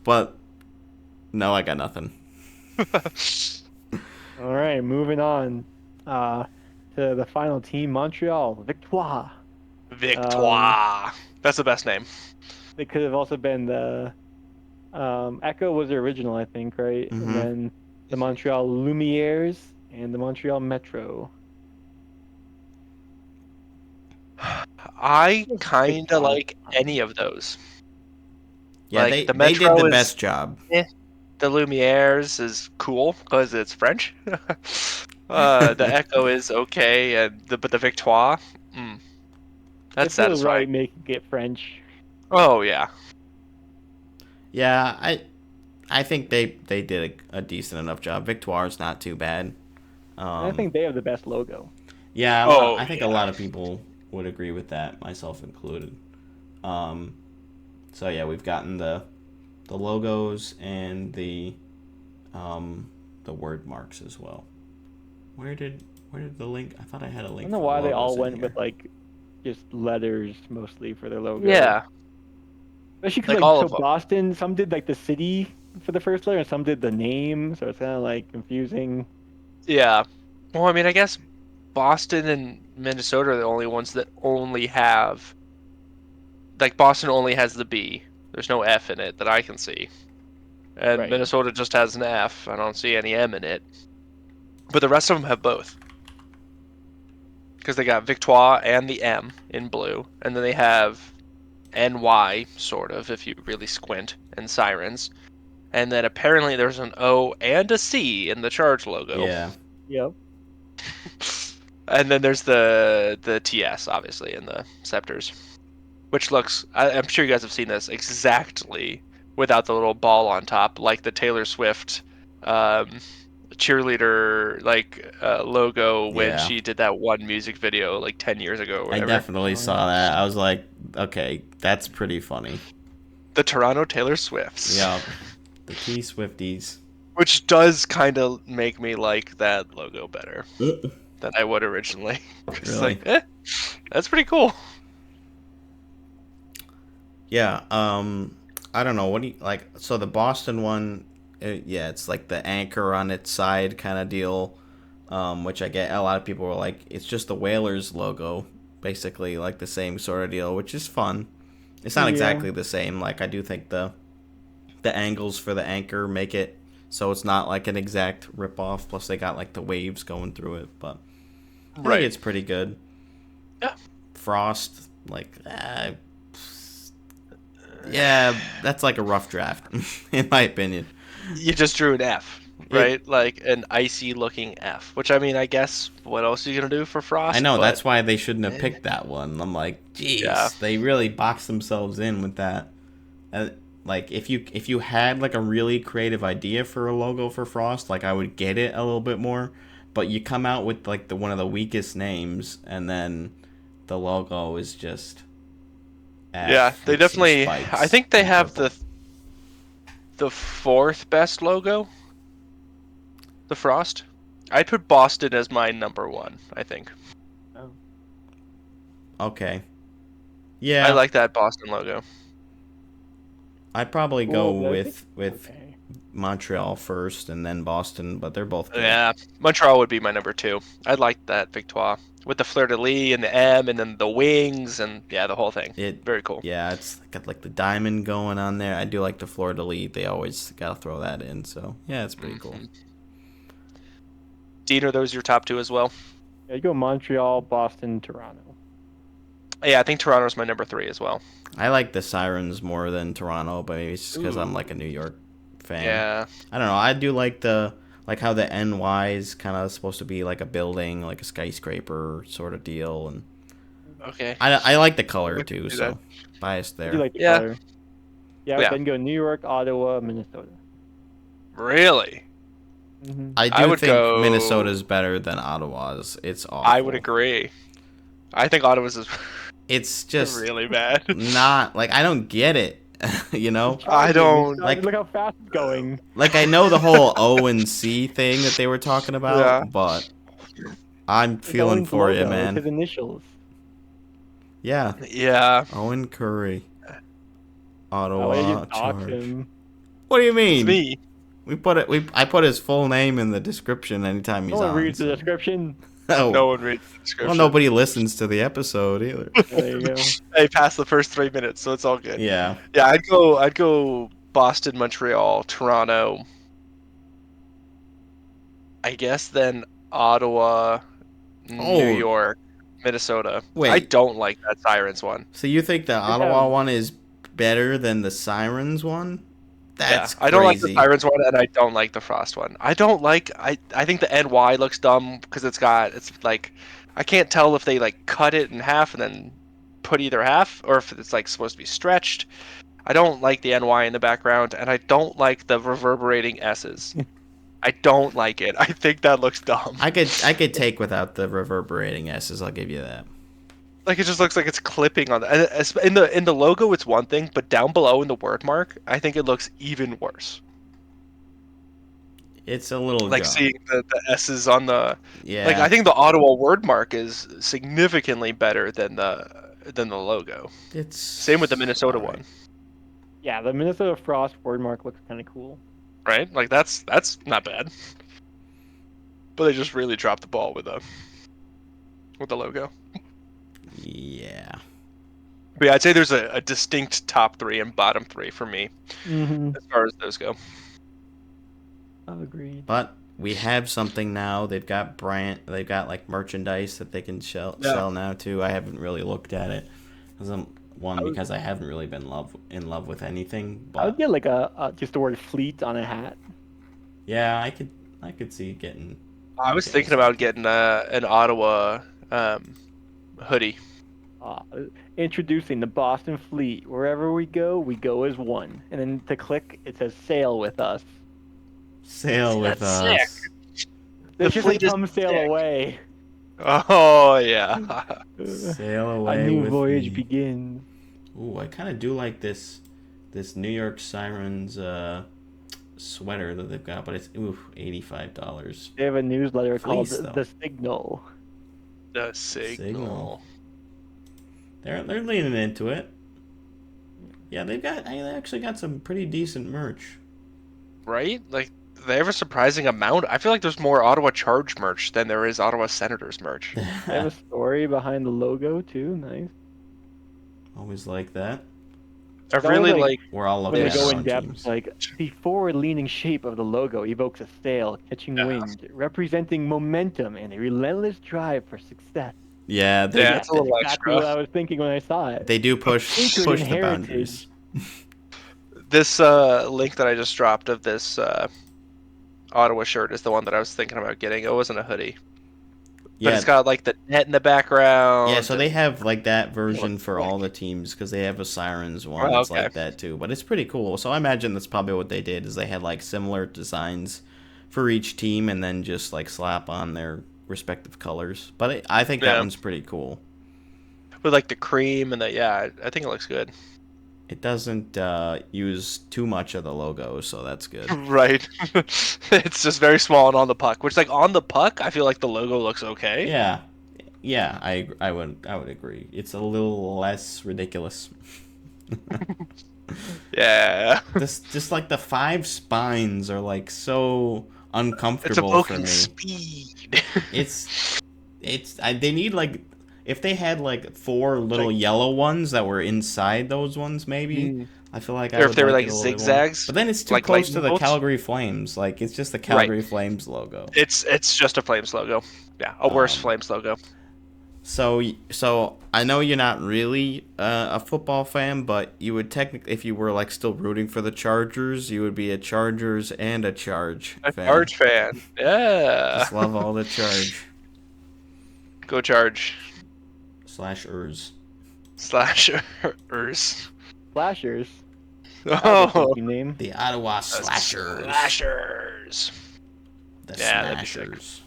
But no, I got nothing. All right, moving on to the final team, Montreal Victoire. Victoire. That's the best name. They could have also been the Echo was the original, I think, right? And Mm-hmm. then the Montreal Lumières and the Montreal Metro. I Yes, kind of Victoire. like any of those. Yeah, Like the they did the Metro is best job. the Lumières is cool because it's French. The Echo is okay, and but the Victoire, that's It feels satisfying. right making it French. Oh yeah, Yeah, I think they did a decent enough job. Victoire's not too bad. And I think they have the best logo. Yeah, Oh, I think a yeah. lot of people would agree with that, myself included. Um, so yeah, we've gotten the logos and the word marks as well. Where did the link? I thought I had a I link don't know for why the they logos all in went here. with like just letters mostly for their logo. yeah, Especially because like all so of them. Boston, some did like the city for the first letter, and some did the name, so it's kind of like confusing. Yeah. Well, I mean, I guess Boston and Minnesota are the only ones that only have like Boston only has the B. There's no F in it that I can see, and Right. Minnesota just has an F. I don't see any M in it, but the rest of them have both. Because they got Victoire and the M in blue, and then they have NY, sort of, if you really squint, and Sirens. And then apparently there's an O and a C in the Charge logo. Yeah, Yep. And then there's the TS, obviously, in the Scepters. Which looks, I'm sure you guys have seen this, exactly without the little ball on top, like the Taylor Swift um, cheerleader logo when yeah. she did that one music video like 10 years ago or I whatever. definitely Oh, yeah. saw that. I was like, okay, that's pretty funny. The Toronto Taylor Swifts. Yeah, the T Swifties. Which does kind of make me like that logo better than I would originally. It's Really? like, that's pretty cool. Yeah. I don't know. What do you like? So the Boston one, yeah, it's like the anchor on its side kind of deal. Which I get. A lot of people were like, it's just the Whalers logo, basically like the same sort of deal, which is fun. It's not Yeah. exactly the same. Like I do think the angles for the anchor make it so it's not like an exact rip off. Plus they got like the waves going through it, but I think it's pretty good. Yeah. Frost, like, yeah, that's like a rough draft, in my opinion. You just drew an F, right? Like an icy looking F. Which I mean, I guess what else are you gonna do for Frost? I know, But that's why they shouldn't have picked that one. I'm like, geez, Yeah. they really boxed themselves in with that. Like, if you had like a really creative idea for a logo for Frost, like I would get it a little bit more. But you come out with like one of the weakest names, and then the logo is just F yeah, they with some definitely. spikes I think they and have purple. the fourth best logo. The Frost. I'd put Boston as my number one. I think. Oh. Okay. Yeah, I like that Boston logo. I'd probably go Cool, but I think- with okay. Montreal first and then Boston, but they're both good. Yeah, Montreal would be my number two. I like that Victoire with the fleur de lis and the M and then the wings and yeah, the whole thing. Very cool. Yeah, it's got like the diamond going on there. I do like the fleur de lis. They always gotta throw that in. So yeah, it's pretty cool. Dean, are those your top two as well? Yeah, you go Montreal, Boston, Toronto. Yeah, I think Toronto's my number three as well. I like the Sirens more than Toronto, but maybe it's just because I'm like a New York fan. Yeah. I don't know. I do like how the NY is kind of supposed to be like a building, like a skyscraper sort of deal, and Okay. I like the color We can too. do So that. biased I do there. like the Yeah. color. Yeah, Yeah. then go New York, Ottawa, Minnesota. Really? Mm-hmm. I do I would think go- Minnesota's better than Ottawa's. It's awful. I would agree. I think Ottawa's is It's just really bad. not like I don't get it. You know, I don't like- Look how fast it's going. like I know the whole Owen C thing that they were talking about, Yeah. but I'm It's feeling Owen's for you, logo. It's his man. initials. Yeah, Yeah. Owen Curry, Oh, you Ottawa just dox charge. him. What do you It's mean? me. We put it. I put his full name in the description anytime he's No one on. reads the so- description. Oh, No one reads the description. well, nobody listens to the episode either. There you go. Hey, past the first 3 minutes, so it's all good. Yeah. Yeah, I'd go Boston, Montreal, Toronto. I guess then Ottawa, New Oh, York, Minnesota. wait. I don't like that Sirens one. So you think the Ottawa one is better than the Sirens one? That's I don't like the crazy. Sirens one, and I don't like the Frost one. I don't like. I think the NY looks dumb because it's like I can't tell if they like cut it in half and then put either half, or if it's like supposed to be stretched. I don't like the NY in the background, and I don't like the reverberating S's. I don't like it. I think that looks dumb. I could take without the reverberating S's. I'll give you that. Like it just looks like it's clipping on in the logo. It's one thing, but down below in the word mark, I think it looks even worse. It's a little Like gone. seeing the S's on the Yeah. like. I think the Ottawa word mark is significantly better than the logo. it's Same with the Minnesota alright. one, Yeah, the Minnesota Frost word mark looks kind of cool. right? Like that's not bad. But they just really dropped the ball with the logo. Yeah. But yeah, I'd say there's a distinct top 3 and bottom 3 for me Mm-hmm. as far as those go. Agreed. But we have something now. They've got They've got like merchandise that they can sell now too. I haven't really looked at it. Because I haven't really been in love with anything. I would But get like just the word fleet on a hat. yeah, I could see getting. I was getting thinking about something. getting an Ottawa hoodie. Introducing the Boston Fleet. Wherever we go as one. And then to click, it says sail with us. Sail with That's us. They The should fleet say is come sail sick. away. Oh yeah. Sail A away new with voyage me. begins. Ooh, I kind of do like this New York Sirens sweater that they've got, but it's $85. They have a newsletter called Fleece, though. The Signal. The signal. They're leaning into it. Yeah, they actually got some pretty decent merch. Right? Like they have a surprising amount. I feel like there's more Ottawa Charge merch than there is Ottawa Senators merch. They have a story behind the logo too. Nice. Always like that. I It's really always like We're all when looking they at go our in own depth, teams. like the forward-leaning shape of the logo evokes a sail catching wind, representing momentum and a relentless drive for success. Yeah, Yeah, That's it's a little exactly extra. what I was thinking when I saw it. they do push Anchored in the heritage. boundaries. This link that I just dropped of this Ottawa shirt is the one that I was thinking about getting. It wasn't a hoodie. But Yeah, it's got like the net in the background. yeah. So they and- have like that version for sick. all the teams because they have a Sirens one Oh, that's okay. like that too. But it's pretty cool. So I imagine that's probably what they did is they had like similar designs for each team and then just like slap on their respective colors. But I think that Yeah. one's pretty cool. with like the cream and I think it looks good. It doesn't use too much of the logo, so that's good. Right. It's just very small and on the puck, which like on the puck, I feel like the logo looks okay. Yeah, I would agree. It's a little less ridiculous. Yeah. Just like the 5 spines are like so It's uncomfortable for evoking me. speed. They need like if they had like 4 little yellow ones that were inside those ones maybe. I feel like I Or if would they were like like it a little bit more. zigzags, But then it's too like close to lightning the bolts. Calgary Flames. Like it's just the Calgary Flames logo. It's just a Flames logo. Yeah, a worse Flames logo. So I know you're not really a football fan, but you would technically, if you were like still rooting for the Chargers, you would be a Chargers and a Charge A fan. Charge fan. Yeah. Just love all the Charge Go Charge. /ers. Slashers. Flashers. Oh. Name. The Ottawa Slashers. Slashers. The Yeah, that'd be sick. Smashers.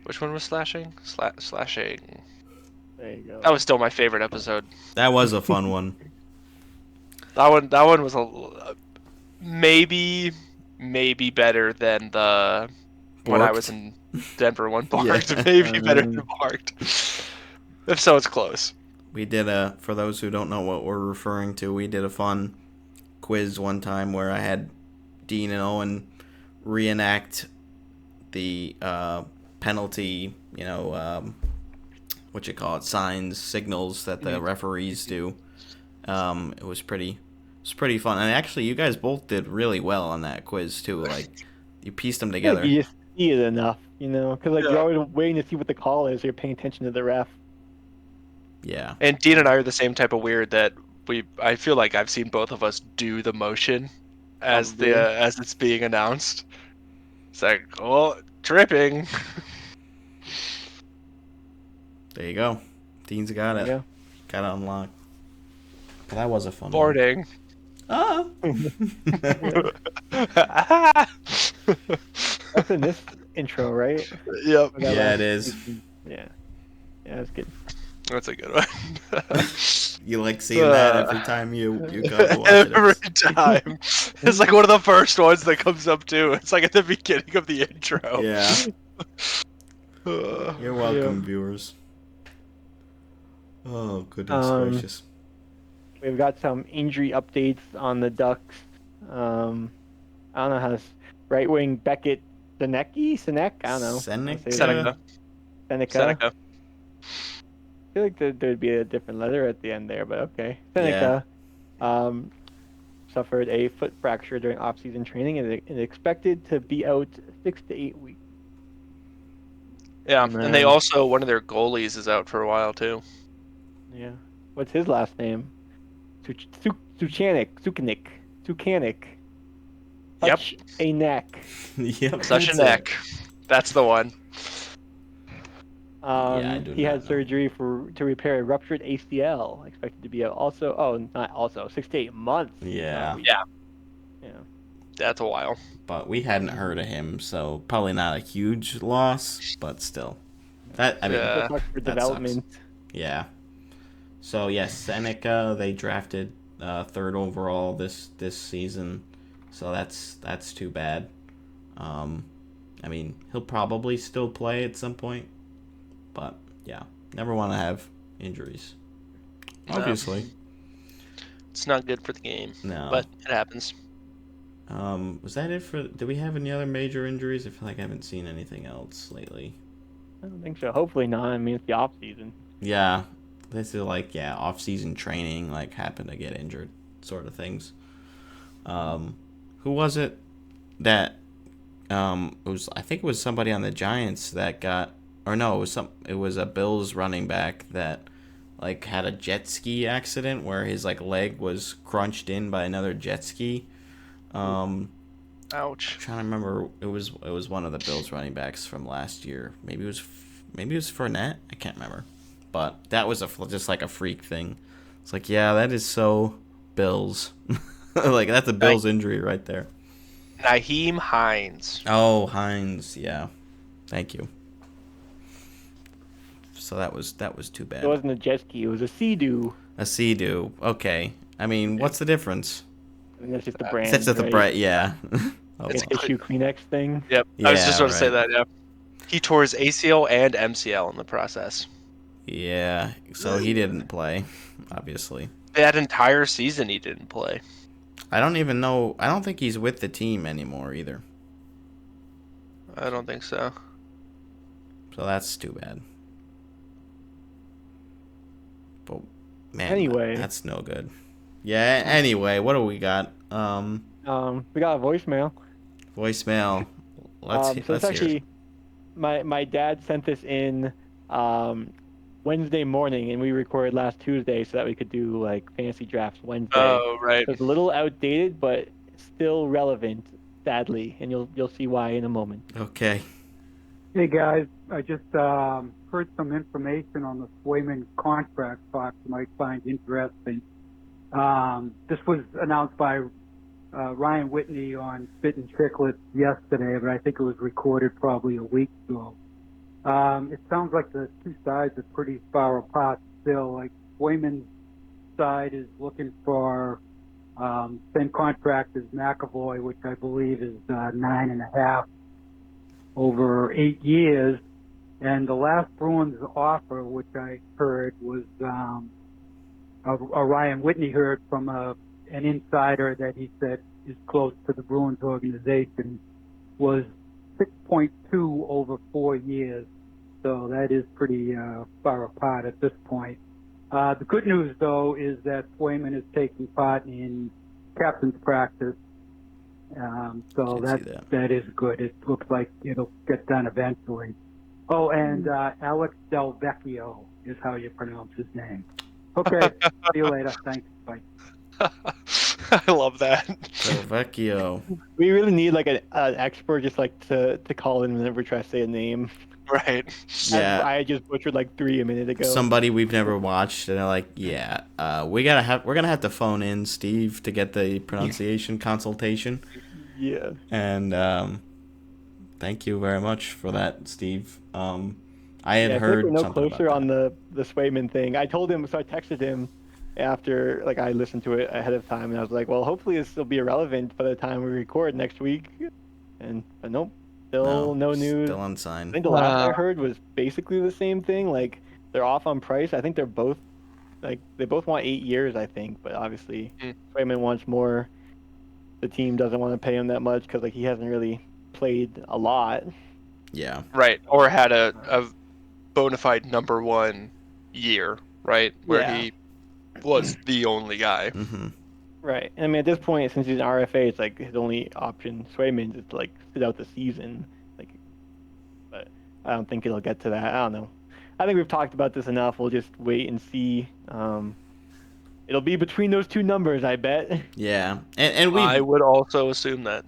Which one was slashing? Slashing. There you go. That was still my favorite episode. That was a fun one. That one was maybe better than the when I was Borked. in Denver one. Barked. Yeah. Maybe better than Barked. If so, it's close. We did for those who don't know what we're referring to, we did a fun quiz one time where I had Dean and Owen reenact the penalty, what you call it, signs, signals that the referees do. It was pretty fun. And actually, you guys both did really well on that quiz too. Like, you pieced them I feel together. like you just see it enough, because like you're always waiting to see what the call is. So you're paying attention to the ref. Yeah. And Dean and I are the same type of weird that I feel like I've seen both of us do the motion as Probably. as it's being announced. It's like, oh, tripping. There you go. Dean's got it. Yeah. Got it unlocked. But that was a fun one. Boarding. Ah. That's in this intro, right? Yep. Or that Yeah, last it is. season? Yeah. Yeah, that's good. That's a good one. You like seeing that every time you go to watch Every it. time. It's like one of the first ones that comes up too. It's like at the beginning of the intro. Yeah. Uh, You're welcome, viewers. Oh, goodness gracious. We've got some injury updates on the Ducks. I don't know how right wing Beckett Sinek? I don't know. Seneca. Seneca. I feel like there'd be a different letter at the end there, but okay. Seneca suffered a foot fracture during off-season training and is expected to be out 6 to 8 weeks. Yeah, And and they also, one of their goalies is out for a while too. Yeah. What's his last name? Suchanik. Yep. Such a neck. Yep. Such a neck. That's the one. I do He not had know. surgery to repair a ruptured ACL, expected to be out not 6 to 8 months. Yeah. Yeah. That's a while. But we hadn't heard of him, so probably not a huge loss, but still. That That sucks for that development. sucks. Yeah. So yes, Seneca they drafted third overall this season, so that's too bad. He'll probably still play at some point, but yeah, never want to have injuries. No. Obviously, It's not good for the game. no. But it happens. Was that it for? Do we have any other major injuries? I feel like I haven't seen anything else lately. I don't think so. Hopefully not. I mean, it's the off season. Yeah, this is off-season training, happen to get injured, sort of things. Who was it that I think it was somebody on the Giants that got, or no, it was a Bills running back that had a jet ski accident where his leg was crunched in by another jet ski. Ouch. I'm trying to remember. It was one of the Bills running backs from last year. Maybe it was Fournette. I can't remember. But that was just a freak thing. It's that is so Bills. That's a Bills injury right there. Nyheim Hines. Oh, Hines. Yeah. Thank you. So that was too bad. It wasn't a jet ski. It was a Sea-Doo. A Sea-Doo. Okay. What's the difference? I mean, that's just the brand. That's just the right? brand. Yeah. It's a tissue Kleenex thing. Yep. I was just Yeah, going to say right. that, yeah. He tore his ACL and MCL in the process. Yeah. So he didn't play, obviously. That entire season he didn't play. I don't even know. I don't think he's with the team anymore either. I don't think so. So that's too bad. But man, Anyway. that's no good. Yeah. Anyway, what do we got? We got a voicemail. Voicemail. So it's let's hear actually it. my dad sent this in Wednesday morning, and we recorded last Tuesday so that we could do fantasy drafts Wednesday. Oh, right. So it's a little outdated, but still relevant, sadly, and you'll see why in a moment. Okay. Hey guys, I just heard some information on the Swayman contract talk you might find interesting. This was announced by Ryan Whitney on Spit and Chicklets yesterday, but I think it was recorded probably a week ago. It sounds like the two sides are pretty far apart still. Like Swayman's side is looking for same contract as McAvoy, which I believe is 9.5 over 8 years. And the last Bruins offer, which I heard, was Ryan Whitney heard from an insider that he said is close to the Bruins organization, was 6.2 over 4 years. So that is pretty far apart at this point. The good news, though, is that Swayman is taking part in captain's practice. So that is good. It looks like it'll get done eventually. Oh, and Alex Del Vecchio is how you pronounce his name. Okay, see you later. Thanks. Bye. I love that. Del Vecchio. We really need like an expert just like to call in whenever we try to say a name. Right. Yeah. I just butchered like 3 a minute ago. Somebody we've never watched, and they're like, "Yeah, we're gonna have to phone in Steve to get the pronunciation consultation." Yeah. And thank you very much for that, Steve. I had I heard think we're no something closer about on the Swayman thing. I told him, so I texted him after like I listened to it ahead of time, and I was like, well, hopefully this will be irrelevant by the time we record next week. But nope, still no news. Still unsigned. I think the last I heard was basically the same thing. Like they're off on price. I think they're both like they both want 8 years, I think, but obviously Swayman wants more. The team doesn't want to pay him that much because like he hasn't really played a lot. Yeah. Right. Or had a bona fide number one year, right? Where he was the only guy. Mm-hmm. Right. I mean, at this point, since he's an RFA, it's like his only option, Swayman, is to like sit out the season. Like, but I don't think it'll get to that. I don't know. I think we've talked about this enough. We'll just wait and see. It'll be between those two numbers, I bet. Yeah, and I would also assume that.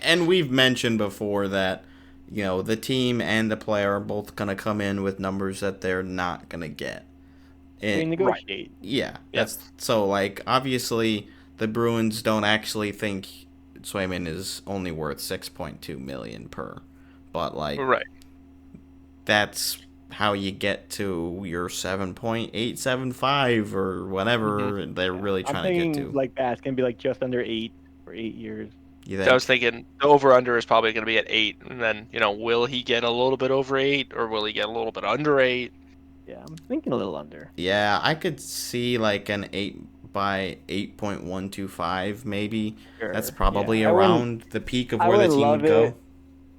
And we've mentioned before that, you know, the team and the player are both gonna come in with numbers that they're not gonna get. We negotiate. Right. Yeah, that's so like obviously the Bruins don't actually think Swayman is only worth $6.2 million per, but like that's how you get to your 7.875 or whatever they're really trying to get to. Like that, it's gonna be like just under 8 for 8 years. I was thinking the over-under is probably going to be at 8, and then, you know, will he get a little bit over 8, or will he get a little bit under 8? Yeah, I'm thinking a little under. Yeah, I could see like an 8 by 8.125 maybe. Sure. That's probably around the peak of where the team would go.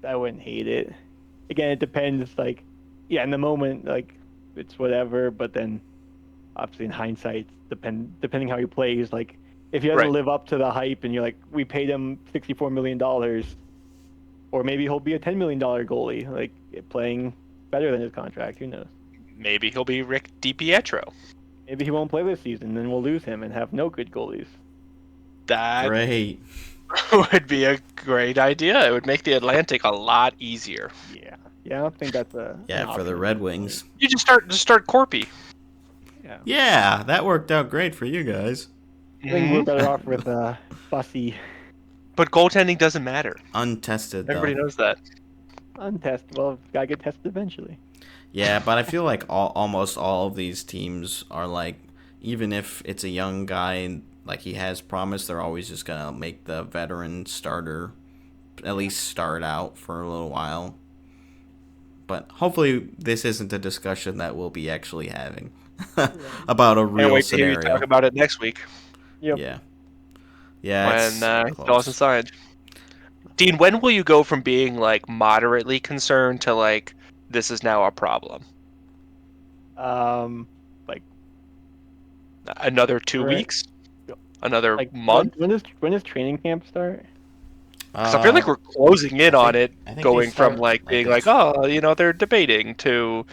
I wouldn't hate it. Again, it depends. Like, yeah, in the moment, like it's whatever. But then, obviously, in hindsight, depending how he plays, like. If he doesn't live up to the hype and you're like, we paid him $64 million, or maybe he'll be a $10 million goalie, like playing better than his contract, who knows? Maybe he'll be Rick DiPietro. Maybe he won't play this season, then we'll lose him and have no good goalies. That great. would be a great idea. It would make the Atlantic a lot easier. Yeah, I don't think that's a... Yeah, for the Red Wings. You just start Corpy. Yeah, that worked out great for you guys. I think we're better off with Fussy. But goaltending doesn't matter. Untested, Everybody knows that. Untested. Well, gotta get tested eventually. Yeah, but I feel like almost all of these teams are like, even if it's a young guy and like he has promise, they're always just gonna make the veteran starter at least start out for a little while. But hopefully this isn't a discussion that we'll be actually having about a real scenario. Can't wait to talk about it next week. Yep. Yeah. When Dawson signed. Dean, when will you go from being like moderately concerned to like this is now a problem? Like another 2 weeks? Another month? When does training camp start? Because I feel like we're closing in on it, going from like being like, oh, you know, they're debating to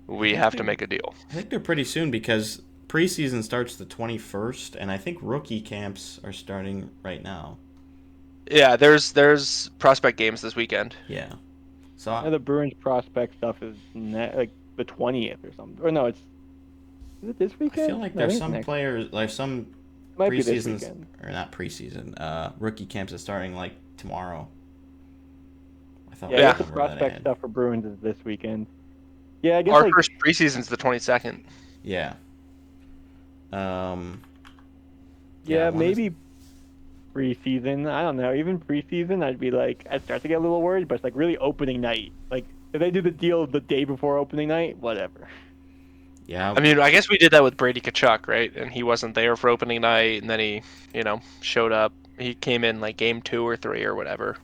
we have to make a deal. I think they're pretty soon because preseason starts the 21st, and I think rookie camps are starting right now. Yeah, there's prospect games this weekend. Yeah. So the Bruins prospect stuff is like the 20th or something. Or no, is it this weekend? I feel like there's some players, like some preseasons, or not preseason, rookie camps are starting like tomorrow. I thought Yeah, we I Yeah. guess the covered that prospect ad. stuff for Bruins is this weekend. Yeah, I guess Our like first preseason's the 22nd. Yeah. Um. Yeah, I yeah, wanna- maybe preseason. I don't know. Even preseason, I'd start to get a little worried, but it's like really opening night. Like if they do the deal the day before opening night, whatever. Yeah. I mean, I guess we did that with Brady Kachuk, right? And he wasn't there for opening night, and then he, showed up. He came in like game 2 or 3 or whatever.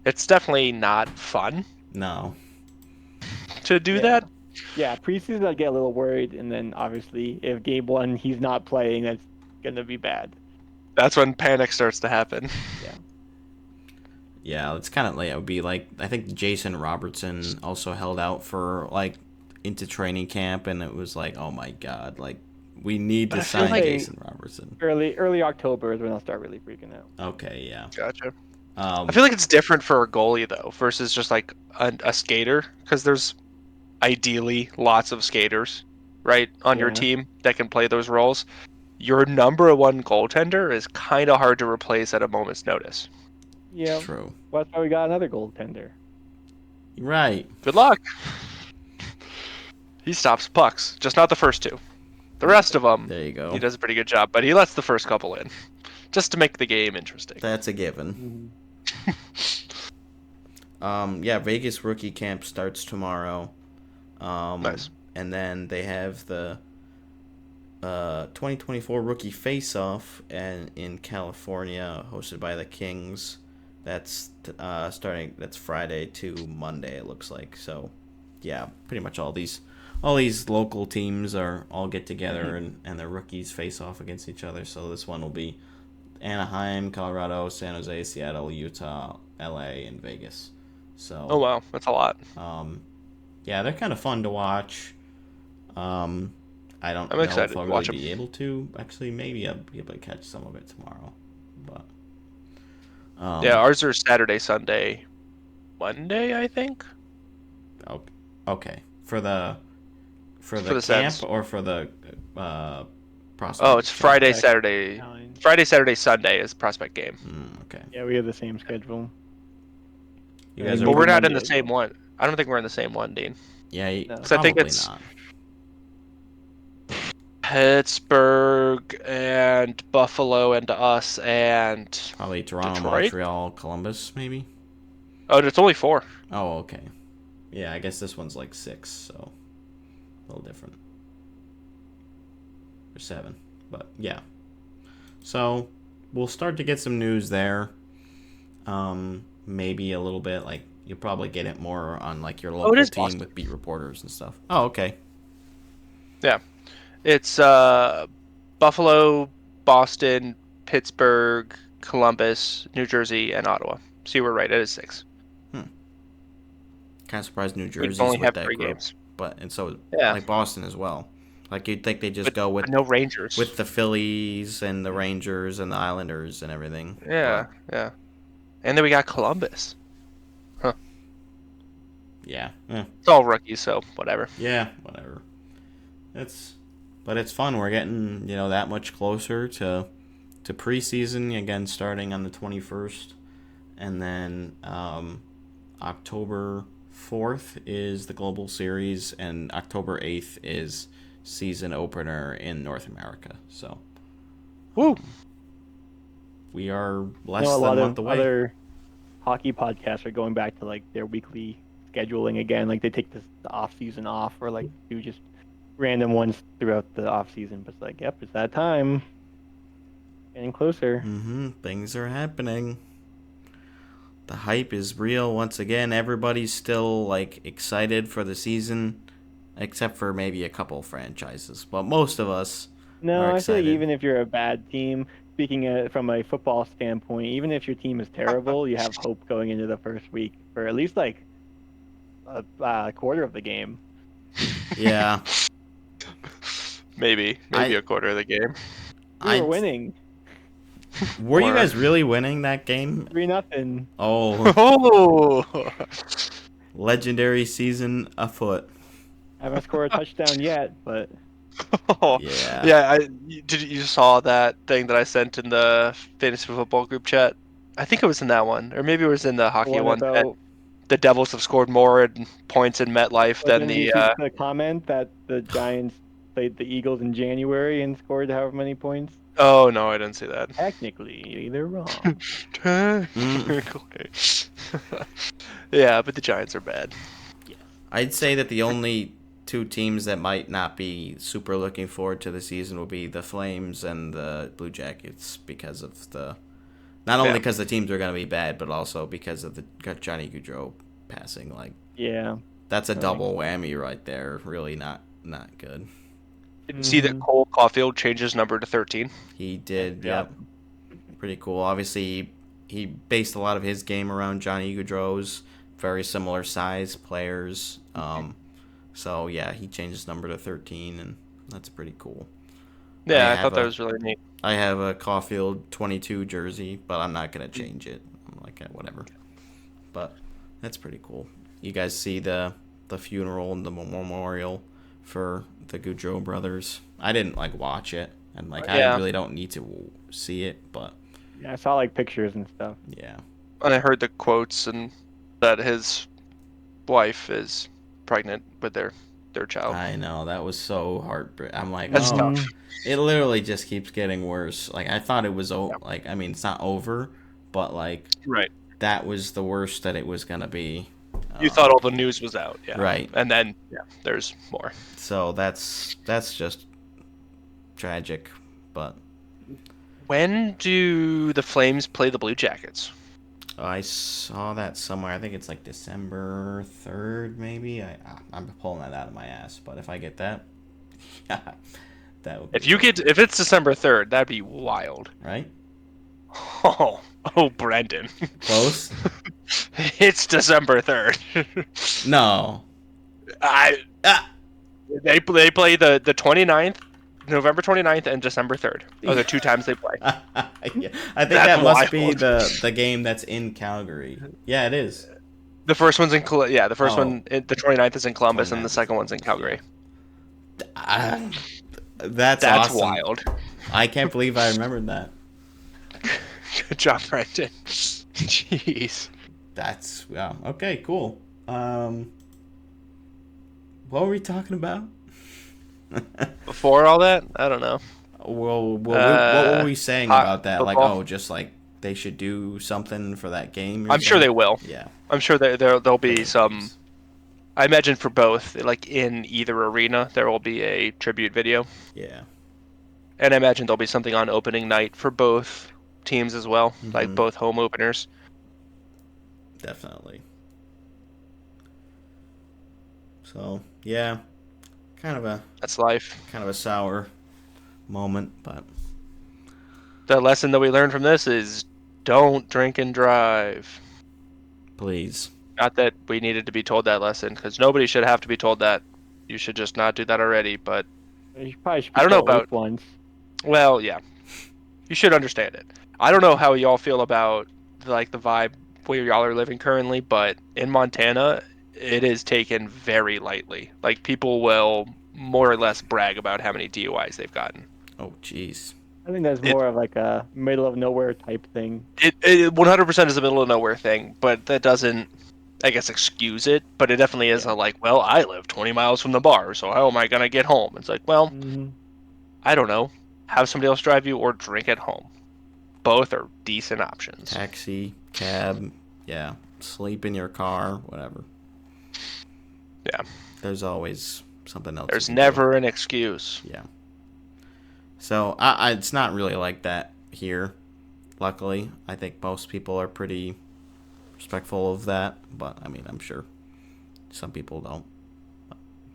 It's definitely not fun No. to do Yeah. that. Yeah, preseason I'd get a little worried, and then obviously if game one he's not playing, that's gonna be bad. That's when panic starts to happen. Yeah. Yeah, it's kind of like it would be like I think Jason Robertson also held out for like into training camp, and it was like, oh my god, like we need But to I feel sign like- Jason Robertson. Early October is when I'll start really freaking out. Okay, yeah. Gotcha. Um, I feel like it's different for a goalie though versus just like a skater, because there's ideally lots of skaters, right, on your Yeah. team that can play those roles. Your number one goaltender is kind of hard to replace at a moment's notice. Yeah. true. Well, that's why we got another goaltender. Right. Good luck. He stops pucks, just not the first 2. The rest of them, There you go. he does a pretty good job, but he lets the first couple in, just to make the game interesting. That's a given. Yeah, Vegas rookie camp starts tomorrow. Nice. And then they have the 2024 rookie face-off and in California, hosted by the Kings. That's starting. That's Friday to Monday. It looks like. So, yeah, pretty much all these local teams are all get together and the rookies face off against each other. So this one will be Anaheim, Colorado, San Jose, Seattle, Utah, LA, and Vegas. So. Oh wow, that's a lot. Yeah, they're kind of fun to watch. I don't I'm know excited if I'll to really watch 'em. be able to. Actually, maybe I'll be able to catch some of it tomorrow. But Yeah, ours are Saturday, Sunday, Monday, I think. Okay. For the the camp Sens. or for the prospect. Oh, it's Friday, Prospect. Saturday. 9. Friday, Saturday, Sunday is prospect game. Okay. Yeah, we have the same schedule. You guys Maybe But are. we're not in Monday the as same well. one. I don't think we're in the same one, Dean. Yeah. No. 'Cause I think Probably it's- not. Pittsburgh and Buffalo and us and Probably Toronto, Detroit? Montreal, Columbus, maybe. oh, it's only 4. Oh, okay. Yeah, I guess this one's like 6, so a little different. Or 7, but yeah. So we'll start to get some news there. Maybe a little bit like you'll probably get it more on like your local is team Boston. with beat reporters and stuff. Oh, okay. Yeah. It's Buffalo, Boston, Pittsburgh, Columbus, New Jersey, and Ottawa. So you were right, it is 6. Kind of surprised New We Jersey's only with have that 3 group, games. but and so Yeah. like Boston as well. Like you'd think they just go with But no Rangers. with the Phillies and the Rangers and the Islanders and everything. Yeah, But, yeah. And then we got Columbus. yeah. It's all rookies, so whatever. Yeah, whatever. But it's fun. We're getting, that much closer to preseason again, starting on the 21st, and then October 4th is the Global Series, and October 8th is season opener in North America. So, Woo! we are I less know a than lot a month of away. other hockey podcasts are going back to like their weekly scheduling again. Like they take the off season off, or like do just random ones throughout the off season. But it's like, yep, it's that time. Getting closer. Things are happening. The hype is real once again. Everybody's still like excited for the season, except for maybe a couple franchises. But most of us No, are I feel like excited. even if you're a bad team, speaking from a football standpoint, even if your team is terrible, you have hope going into the first week for at least like a quarter of the game. Yeah. Maybe a quarter of the game. We were winning Were you Or- guys really winning that game? 3-0. Oh, Oh! legendary season afoot. I haven't scored a touchdown yet, but Yeah. Yeah, you saw that thing that I sent in the fantasy football group chat? I think it was in that one, or maybe it was in the hockey one one. about the Devils have scored more points in MetLife But than then did you see the comment that the Giants played the Eagles in January and scored however many points? Oh no, I didn't see that. Technically, they're wrong. Technically. Yeah, but the Giants are bad. Yes. I'd say that the only two teams that might not be super looking forward to the season will be the Flames and the Blue Jackets because of not only because the teams are going to be bad, but also because of the Johnny Gaudreau passing. Like, Yeah. that's a Right. double whammy right there. Really not good. Did you see that Cole Caulfield changed his number to 13? He did. Yeah. Yep. Pretty cool. Obviously, he based a lot of his game around Johnny Gaudreau's. Very similar size players. So yeah, he changed his number to 13, and that's pretty cool. Yeah, I thought that was really neat. I have a Caulfield 22 jersey, but I'm not gonna change it. I'm like, whatever. But that's pretty cool. You guys see the funeral and the memorial for the Gaudreau brothers? I didn't watch it, and I really don't need to see it, but Yeah, I saw pictures and stuff. yeah. And I heard the quotes and that his wife is pregnant with their child. I know, that was so heartbreaking. I'm like, That's oh, tough. it literally just keeps getting worse. I thought it was I mean, it's not over, but Right. that was the worst that it was gonna be. You thought all the news was out, yeah. Right. And then there's more. So that's just tragic, but When do the Flames play the Blue Jackets? I saw that somewhere. I think it's December 3rd, maybe. I'm pulling that out of my ass, but if I get that, yeah, that would. If it's December 3rd, that'd be wild. Right? Oh, Brendan. Close? It's December 3rd. No. They play the 29th, November 29th, and December 3rd. Are the two times they play. Yeah, I think That's that must be wild. the game that's in Calgary. Yeah, it is. The first one's in the first Oh. one, the 29th is in Columbus, and 29th the is second one's in Calgary. That's awesome. Wild. I can't believe I remembered that. Good job, Brendan. Jeez. That's okay, cool. What were we talking about? Before all that, I don't know. Well, what were we saying about that? Football? Just they should do something for that game. I'm sure they will. Yeah. I'm sure there'll be some. I imagine for both, in either arena, there will be a tribute video. Yeah. And I imagine there'll be something on opening night for both teams as well, Mhm. both home openers. Definitely. So yeah, That's life. kind of a sour moment, but The lesson that we learned from this is don't drink and drive. please. Not that we needed to be told that lesson, because nobody should have to be told that. You should just not do that already. But You probably should be I don't know told at least about- once. well, yeah, you should understand it. I don't know how y'all feel about the vibe where y'all are living currently, but in Montana, it is taken very lightly. People will more or less brag about how many DUIs they've gotten. Oh, jeez. I think that's more of a middle of nowhere type thing. It 100% is a middle of nowhere thing, but that doesn't, I guess, excuse it. But it definitely is I live 20 miles from the bar, so how am I gonna get home? It's I don't know. Have somebody else drive you or drink at home. Both are decent options. Taxi, cab, yeah. Sleep in your car, whatever. Yeah. There's always something else. There's you can do. never an excuse. Yeah. So it's not really like that here. Luckily, I think most people are pretty respectful of that, but I mean, I'm sure some people don't.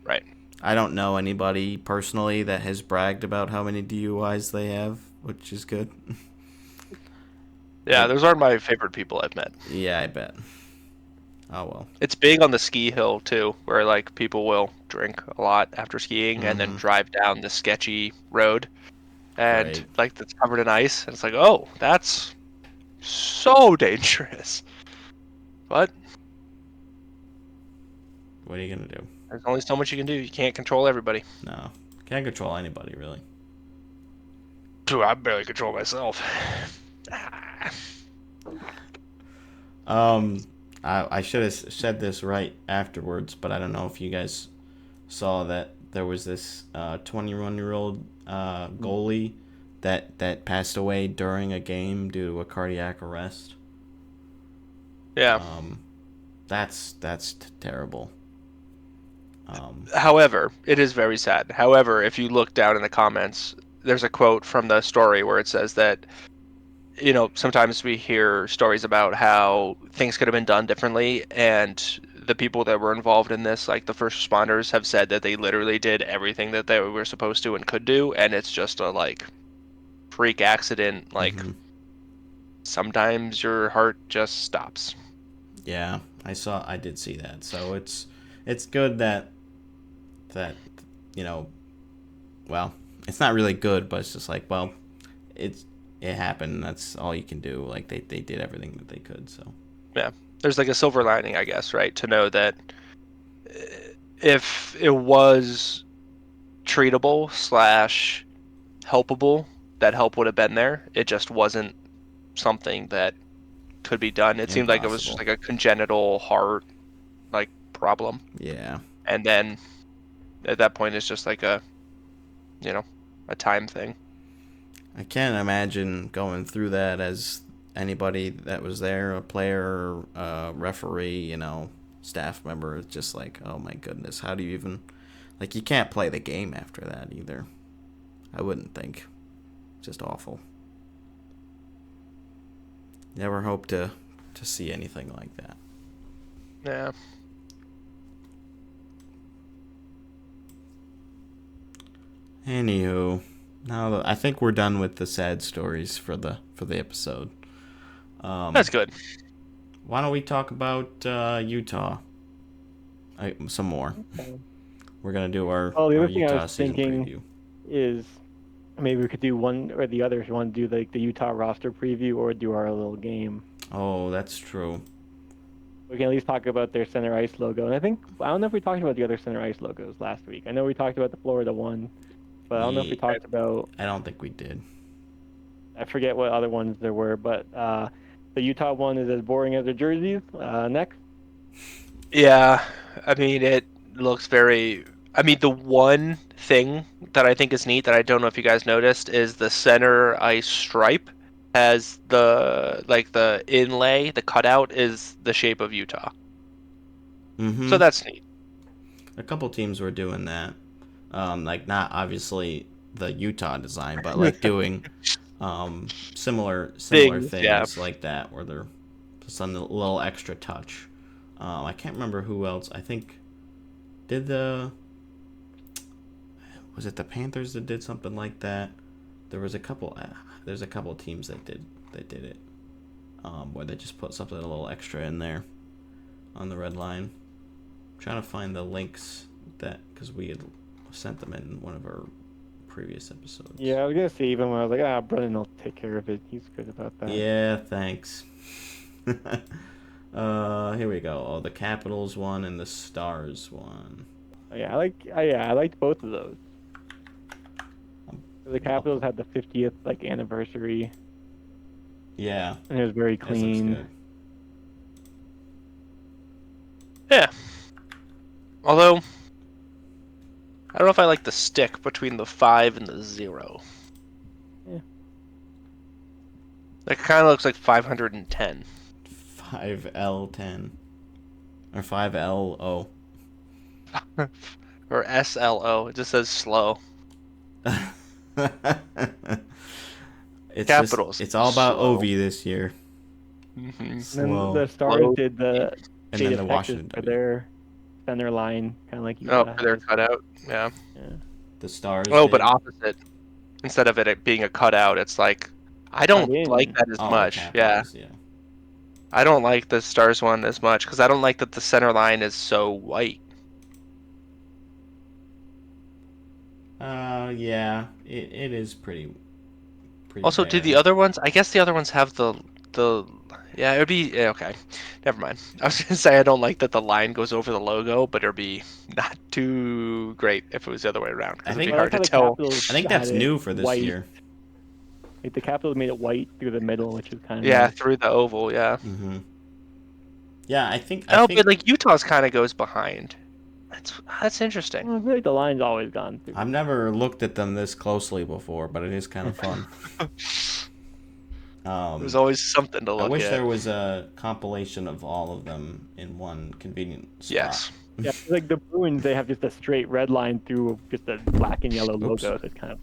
Right. I don't know anybody personally that has bragged about how many DUIs they have, which is good. Yeah, those aren't my favorite people I've met. Yeah, I bet. Oh well. It's big on the ski hill too, where people will drink a lot after skiing and then drive down the sketchy road, and that's covered in ice. And it's oh, that's so dangerous. But what are you gonna do? there's only so much you can do. You can't control everybody. No, can't control anybody really. Dude, I barely control myself. I should have said this right afterwards, but I don't know if you guys saw that there was this 21-year-old goalie that passed away during a game due to a cardiac arrest. Yeah. That's terrible. However, it is very sad. However, if you look down in the comments, there's a quote from the story where it says that, sometimes we hear stories about how things could have been done differently, and the people that were involved in this, like the first responders, have said that they literally did everything that they were supposed to and could do, and it's just a freak accident. Sometimes your heart just stops. Yeah, I did see that. So it's good that well, it's not really good, but it's just well, it happened. That's all you can do. They did everything that they could. So Yeah, there's a silver lining, I guess, right? To know that if it was treatable / helpable, that help would have been there. It just wasn't something that could be done. It seemed like it was just impossible. a congenital heart problem. Yeah. And then at that point it's just a time thing. I can't imagine going through that as anybody that was there, a player, a referee, staff member. It's just oh my goodness, how do you even you can't play the game after that either. I wouldn't think. Just awful. Never hope to see anything like that. Yeah. Anywho, now I think we're done with the sad stories for the episode. That's good. Why don't we talk about Utah? Some more. Okay. We're gonna do our Oh, the other thing I Utah was season thinking preview. is maybe we could do one or the other if you want to do the Utah roster preview or do our little game. Oh, that's true. We can at least talk about their center ice logo. And I don't know if we talked about the other center ice logos last week. I know we talked about the Florida one, but I don't know if we talked about. I don't think we did. I forget what other ones there were, but the Utah one is as boring as their jerseys. Next. Yeah, I mean, it looks very. I mean, the one thing that I think is neat that I don't know if you guys noticed is the center ice stripe has the inlay, the cutout is the shape of Utah. Mm-hmm. So that's neat. A couple teams were doing that. Not obviously the Utah design, but doing similar Things, things yeah. like that, where they're just on a little extra touch. I can't remember who else. I think was it the Panthers that did something like that? There was a couple. There's a couple of teams that did it, where they just put something a little extra in there on the red line. I'm trying to find the links because we had sent them in one of our previous episodes. Yeah, I was gonna say even when I was Brennan will take care of it. He's good about that. Yeah, thanks. Here we go. Oh, the Capitals one and the Stars one. Yeah, I liked both of those. The Capitals had the 50th anniversary. Yeah. And it was very This looks clean. good. Yeah. Although, I don't know if I like the stick between the 5 and the 0. Yeah. It kind of looks like 510. 5L10. Or 5LO. Or SLO. It just says slow. Capitals. It's all about Slow. Ovi this year. Mm-hmm. And then Slow. the Stars did the And state then of the Texas Washington for W. their center line, kind of like you. Oh, for their cutout. Yeah. The Stars. Oh, but did. opposite. Instead of it being a cutout, it's I Cut don't in. like that as Oh, much. the Yeah. Capitals, yeah. I don't like the Stars one as much because I don't like that the center line is so white. Yeah. It is pretty Also, bad. do the other ones? I guess the other ones have the yeah. It would be okay. Never mind. I was gonna say I don't like that the line goes over the logo, but it'd be not too great if it was the other way around. I Because it'd think- be hard to tell. I think that's new for this white. year. The Capitals made it white through the middle, which is kind of Yeah, through the oval. Yeah. Mm-hmm. Yeah, I think but like Utah's kind of goes behind. That's interesting. I feel like the line's always gone through. I've never looked at them this closely before, but it is kind of fun. There's always something to I look wish at. there was a compilation of all of them in one convenient spot. Yes. Yeah, like the Bruins, they have just a straight red line through just a black and yellow Oops. logo, so it's kind of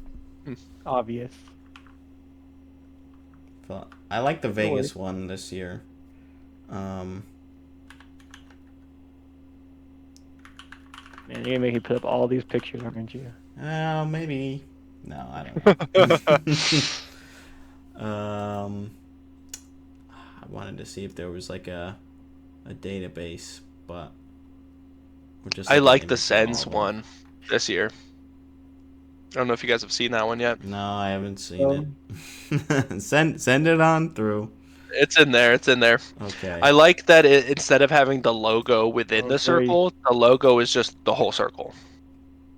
obvious. But I like the No Vegas worries. one this year. Man, you're gonna make me put up all these pictures, aren't you? Maybe. No, I don't know. I wanted to see if there was like a database, but we're just. I looking like at the images of all Sens of them. one this year. I don't know if you guys have seen that one yet. No, I haven't seen it. Send it on through. It's in there. It's in there. Okay. I like that instead of having the logo within Oh, the sorry. circle, the logo is just the whole circle.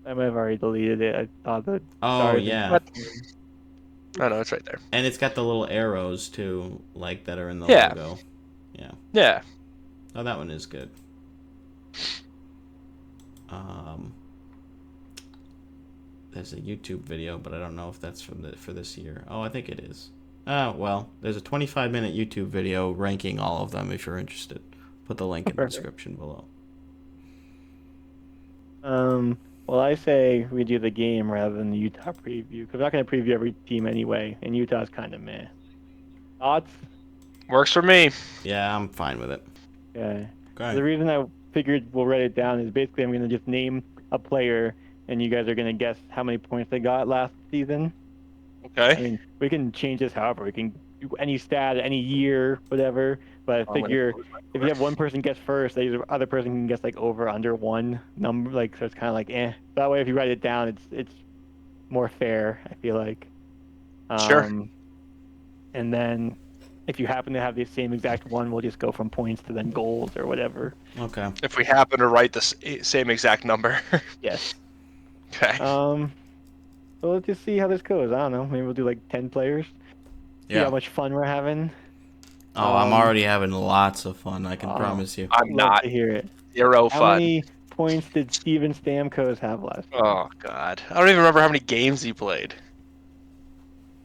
I might have already deleted it. I thought that. Oh yeah. What? I know it's right there. And it's got the little arrows too, like that are in the Yeah. logo. Yeah. Yeah. Oh, that one is good. There's a YouTube video, but I don't know if that's for this year. Oh, I think it is. Well, there's a 25-minute YouTube video ranking all of them if you're interested. Put the link in the description below. Well, I say we do the game rather than the Utah preview because we're not going to preview every team anyway, and Utah's kind of meh. Thoughts? Works for me. Yeah, I'm fine with it. Okay. Okay. The reason I figured we'll write it down is basically I'm going to just name a player, and you guys are going to guess how many points they got last season. I Okay. mean, we can change this however. We can do any stat, any year, whatever. But I figure if you have one person guess first, the other person can guess like over, under one number. Like so, it's kind of like eh. That way, if you write it down, it's more fair. I feel like. Sure. And then, if you happen to have the same exact one, we'll just go from points to then goals or whatever. Okay. If we happen to write the same exact number. Yes. Okay. So let's just see how this goes. I don't know. Maybe we'll do like 10 players. See how Yeah. much fun we're having. Oh, I'm already having lots of fun. I can promise you. I'm Love not. to hear it. Zero How fun. many points did Steven Stamkos have last year? Oh God. I don't even remember how many games he played.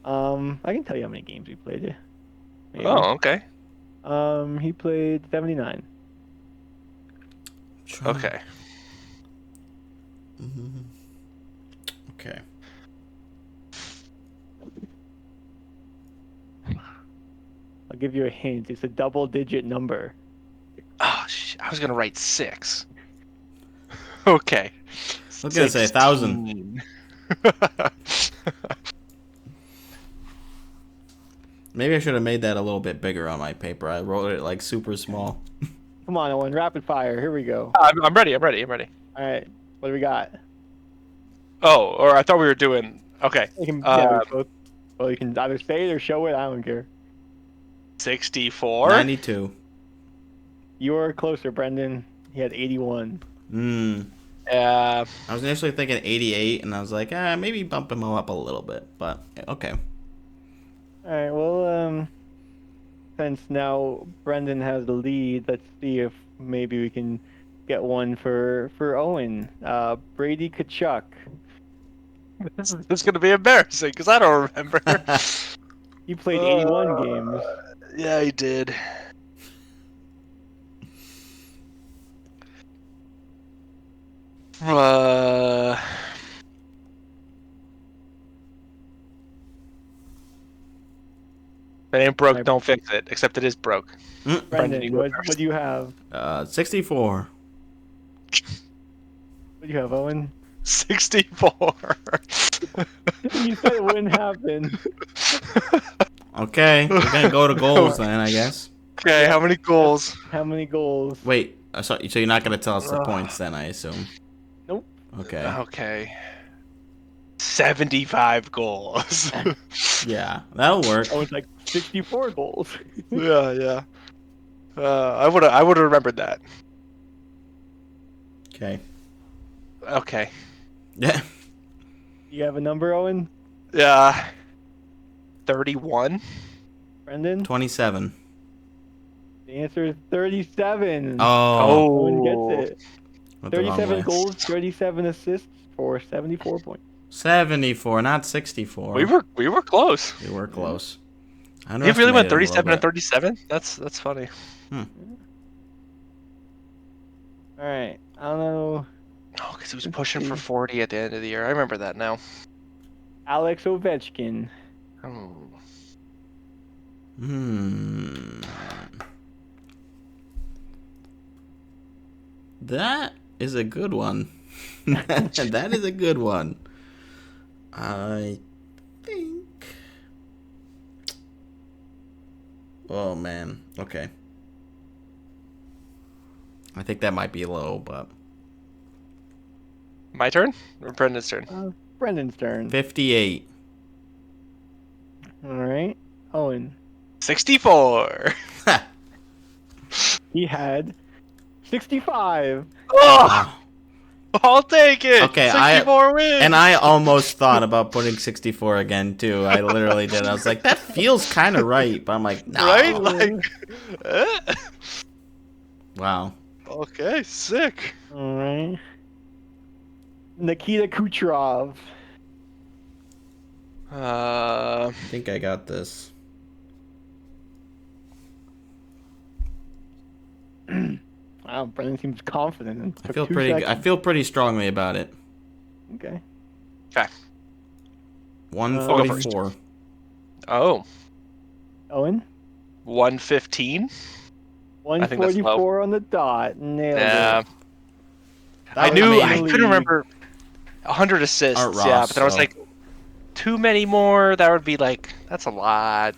I can tell you how many games he played. Yeah. Maybe. Oh, okay. He played 79. Okay. Okay. I'll give you a hint. It's a double-digit number. Oh, I was gonna write 6. Okay. I was gonna say 1,000. 16. Maybe I should have made that a little bit bigger on my paper. I wrote it like super small. Come on, Owen. Rapid fire. Here we go. I'm ready. I'm ready. I'm ready. All right. What do we got? Oh, or I thought we were doing. Okay. You can, yeah, we both. Well, you can either say it or show it. I don't care. 64. 92. You were closer, Brendan. He had 81. Yeah. I was initially thinking 88, and I was like, maybe bump him up a little bit. But okay. All right. Well, since now Brendan has the lead, let's see if maybe we can get one for Owen. Brady Kachuk. This is gonna be embarrassing because I don't remember. He played 81 games. Yeah, he did. If it ain't broke, don't fix it. Except it is broke. Brendan, you go what first. do you have? 64. What do you have, Owen? 64. You said it wouldn't happen. Okay, we're gonna go to goals then, I guess. Okay, how many goals? How many goals? Wait, so you're not gonna tell us the points then, I assume? Nope. Okay. Okay. 75 goals. Yeah, that'll work. Oh, it's like 64 goals. yeah. I would have remembered that. Okay. Okay. Yeah. You have a number, Owen? Yeah. 31. Brendan? 27. The answer is 37. Oh, Owen gets it. went the wrong 37 way. goals, 37 assists for 74 points. 74, not 64. We were close. We were close. I He really went underestimated it a little 37 and bit. 37. That's funny. All right. I don't know. Oh, because he was Let's pushing for see. 40 at the end of the year. I remember that now. Alex Ovechkin. Oh. That is a good one. That is a good one. I think. Oh man. Okay. I think that might be low, but My turn or Brendan's turn? Brendan's turn. 58. All right. Owen. 64. He had 65. Oh, I'll take it. Okay, 64 wins. And I almost thought about putting 64 again too. I literally did. I was like, that feels kind of right, but I'm like, no. Right? Like, Wow. okay, sick. All right. Nikita Kucherov. I think I got this. Wow, Brendan seems confident. And I took feel 2 pretty. I seconds. feel pretty strongly about it. Okay. Okay. 144. Oh, Owen. 115. I think that's low. 144 on the dot. Nailed Yeah. it. I That knew. was I in the couldn't league. remember. 100 assists. Art Yeah, Ross, but then I was so- like, too many more. That would be like, that's a lot.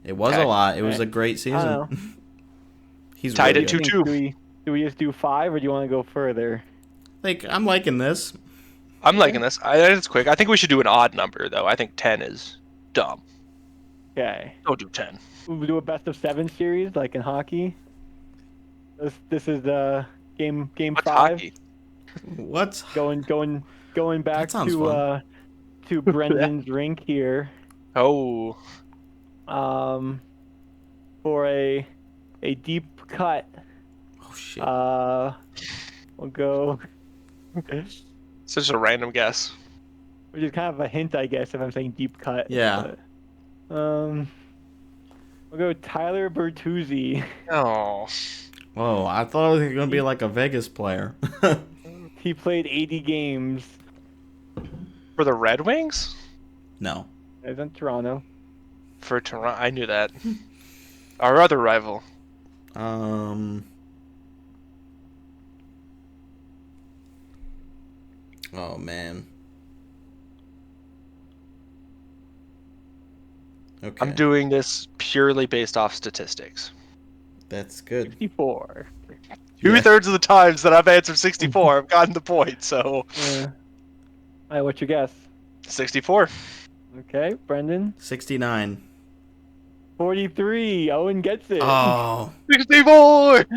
It was Okay. a lot. It was Right. a great I don't season. He's Tied really at good. 2-2. Do we just do 5 or do you want to go further? Like, I'm liking this. I'm liking this. It's quick. I think we should do an odd number though. I think 10 is dumb. Okay. Don't do 10. We'll do a best of 7 series like in hockey. This is game What's 5. hockey? What? Going back That sounds fun. to Brendan's rink here. Oh, For a deep cut. Oh shit. We'll go. it's just a random guess. Which is kind of a hint, I guess, if I'm saying deep cut. Yeah. But, we'll go Tyler Bertuzzi. Oh, Whoa, I thought it was gonna be like a Vegas player. He played 80 games. for the Red Wings? No. As in Toronto. For Toronto, I knew that. Our other rival. Oh man. Okay. I'm doing this purely based off statistics. That's good. 64. Yeah. 2/3 of the times that I've answered 64, I've gotten the point. So All right, what's your guess? 64. Okay, Brendan. 69. 43. Owen gets it. Oh. 64. At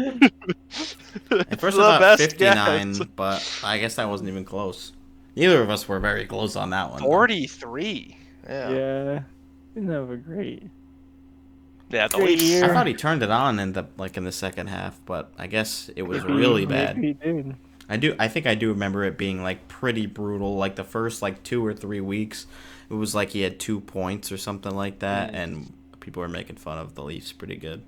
first The I thought best 59, guess. but I guess that wasn't even close. Neither of us were very close on that one. 43. Yeah. Yeah. Didn't have a great. Yeah, the Great Leafs. year. I thought he turned it on in the second half, but I guess it was really bad. Maybe he did. I think I do remember it being like pretty brutal. Like the first like 2 or 3 weeks, it was like he had 2 points or something like that, and people were making fun of the Leafs pretty good.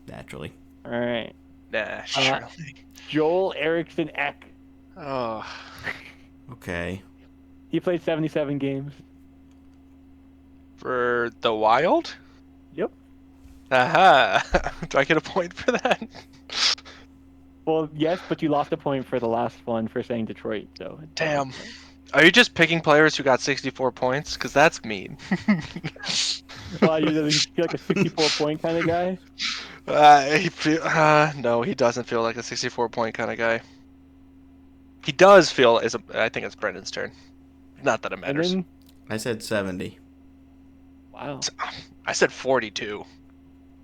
Naturally. All right. Nah, surely. Joel Eriksson Ek. Oh. Okay. He played 77 games. For the Wild? Yep. Aha. Do I get a point for that? Well, yes, but you lost a point for the last one for saying Detroit. So. Damn. Are you just picking players who got 64 points? Because that's mean. Well, you feel like a 64-point kind of guy. No, he doesn't feel like a 64-point kind of guy. He does feel I think it's Brendan's turn. Not that it matters. And then, I said 70. wow, I said 42.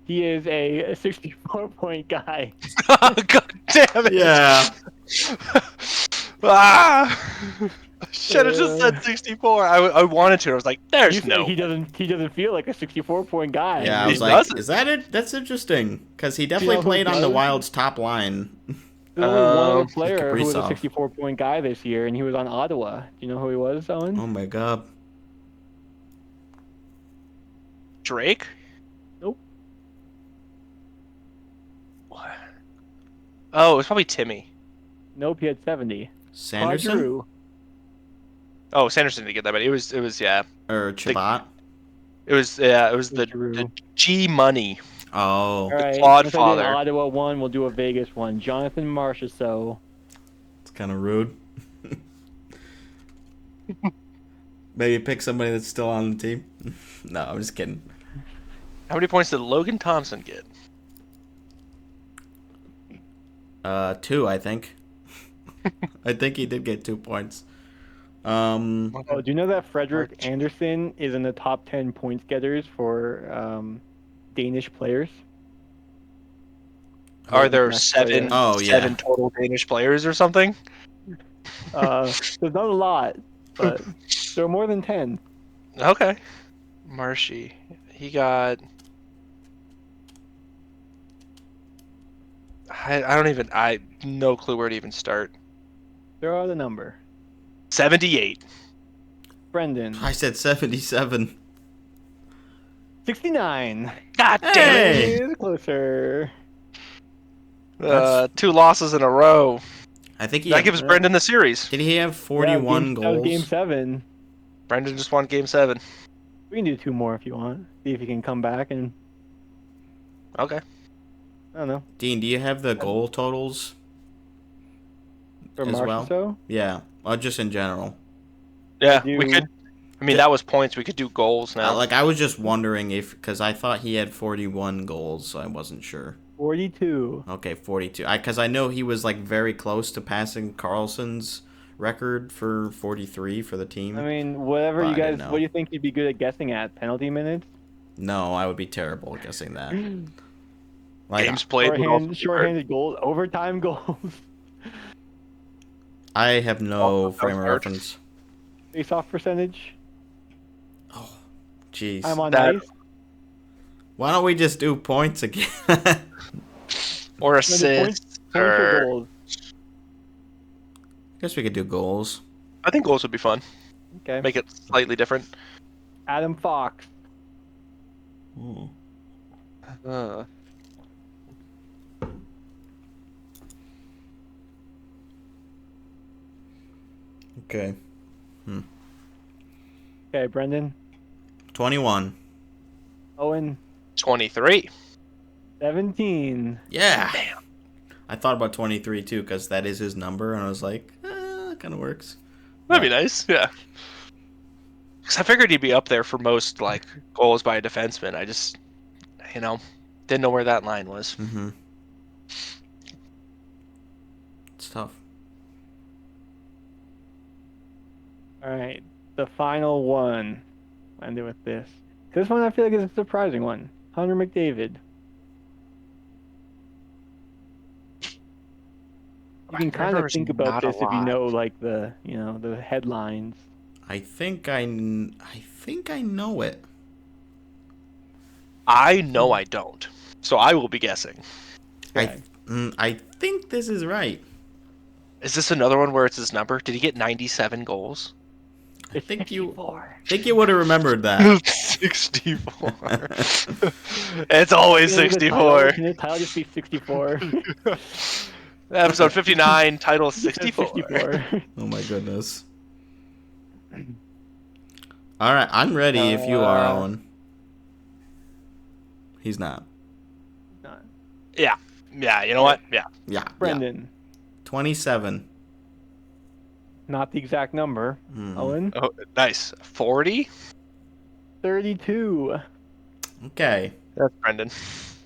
he is a 64-point guy. God damn it! Yeah. Ah! Should have just said 64. I wanted to. I was like, there's You said no. he doesn't feel like a 64-point guy. Yeah, I He was like, doesn't. is that it? That's interesting. Because he definitely who played on the does? Wild's top line. There's only one other Um, player who was a Kaprizov. 64-point guy this year, and he was on Ottawa. Do you know who he was, Owen? Oh my god. Drake? Nope. What? Oh, it was probably Timmy. Nope, he had 70. Sanderson? Gaudreau. Oh, Sanderson didn't get that, but it was yeah. Or Chabot? It was the Drew. G Money. Oh. All right. Claude Since I did an Father. Ottawa one, we'll do a Vegas one. Jonathan Marchessault. It's kind of rude. Maybe pick somebody that's still on the team. No, I'm just kidding. How many points did Logan Thompson get? 2, I think. I think he did get 2 points. Oh, do you know that Frederick Anderson is in the top 10 points getters for Danish players? Are there Next seven? player. Oh, yeah. 7 total Danish players or something? There's not a lot, but there are more than 10. Okay. Marshy. He got. I no clue where to even start. Throw out a number. 78. Brendan. I said 77. God 69. damn it. Hey! Is closer. 2 losses in a row. I think he That had, gives Brendan the series. did he have 41 That was goals? game 7. Brendan just won Game 7. We can do 2 more if you want. See if you can come back and Okay. I don't know. Dean, do you have the goal totals? For As well? Marchessault. Yeah, or just in general. Yeah, Do- we could. I mean, that was points. We could do goals now. Like, I was just wondering if, because I thought he had 41 goals, so I wasn't sure. 42. Okay, 42. Because I know he was, like, very close to passing Carlson's record for 43 for the team. I mean, whatever Well, you I didn't guys, know. what do you think you'd be good at guessing at? Penalty minutes? No, I would be terrible at guessing that. Like, Games played. would also be hurt. Shorthanded goals, overtime goals, I have no frame of hurt. reference. face-off percentage. Jeez. I'm on That- ice. Why don't we just do points again? Or Points, assists. points or Or... goals. Guess we could do goals. I think goals would be fun. Okay. Make it slightly different. Adam Fox. Ooh. Okay. Okay, Brendan. 21. Owen. 23. 17. Yeah. Damn. I thought about 23 too, because that is his number, and I was like, that kind of works. That'd be nice. Yeah. Because I figured he'd be up there for most like goals by a defenseman. I just, didn't know where that line was. Mm-hmm. It's tough. All right, the final one. I'll end it with this. This one I feel like is a surprising one. Hunter McDavid. You can kind of think about this if you know, like the headlines. I think I know it. I know I don't. So I will be guessing. Okay. I think this is right. Is this another one where it's his number? Did he get 97 goals? I think you 64. would have remembered that. 64. It's always Can the 64. Can the title just be 64? Episode 59, title It says 64. 64. Oh my goodness. All right, I'm ready if you are, Owen. He's not. Yeah, you know what? Yeah. Yeah. Brendan. 27. Not the exact number. Owen. Oh, nice. 40? 32. Okay. That's Brendan.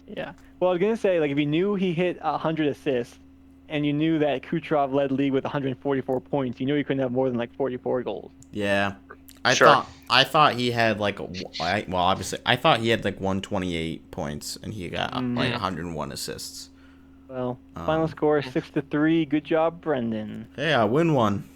Yeah. Well, I was gonna say, like, if you knew he hit 100 assists, and you knew that Kucherov led league with 144 points, you knew he couldn't have more than like 44 goals. Yeah. Sure. I thought he had like obviously I thought he had like 128 points and he got like 101 assists. Well, final score 6-3. Good job, Brendan. Hey, I win one.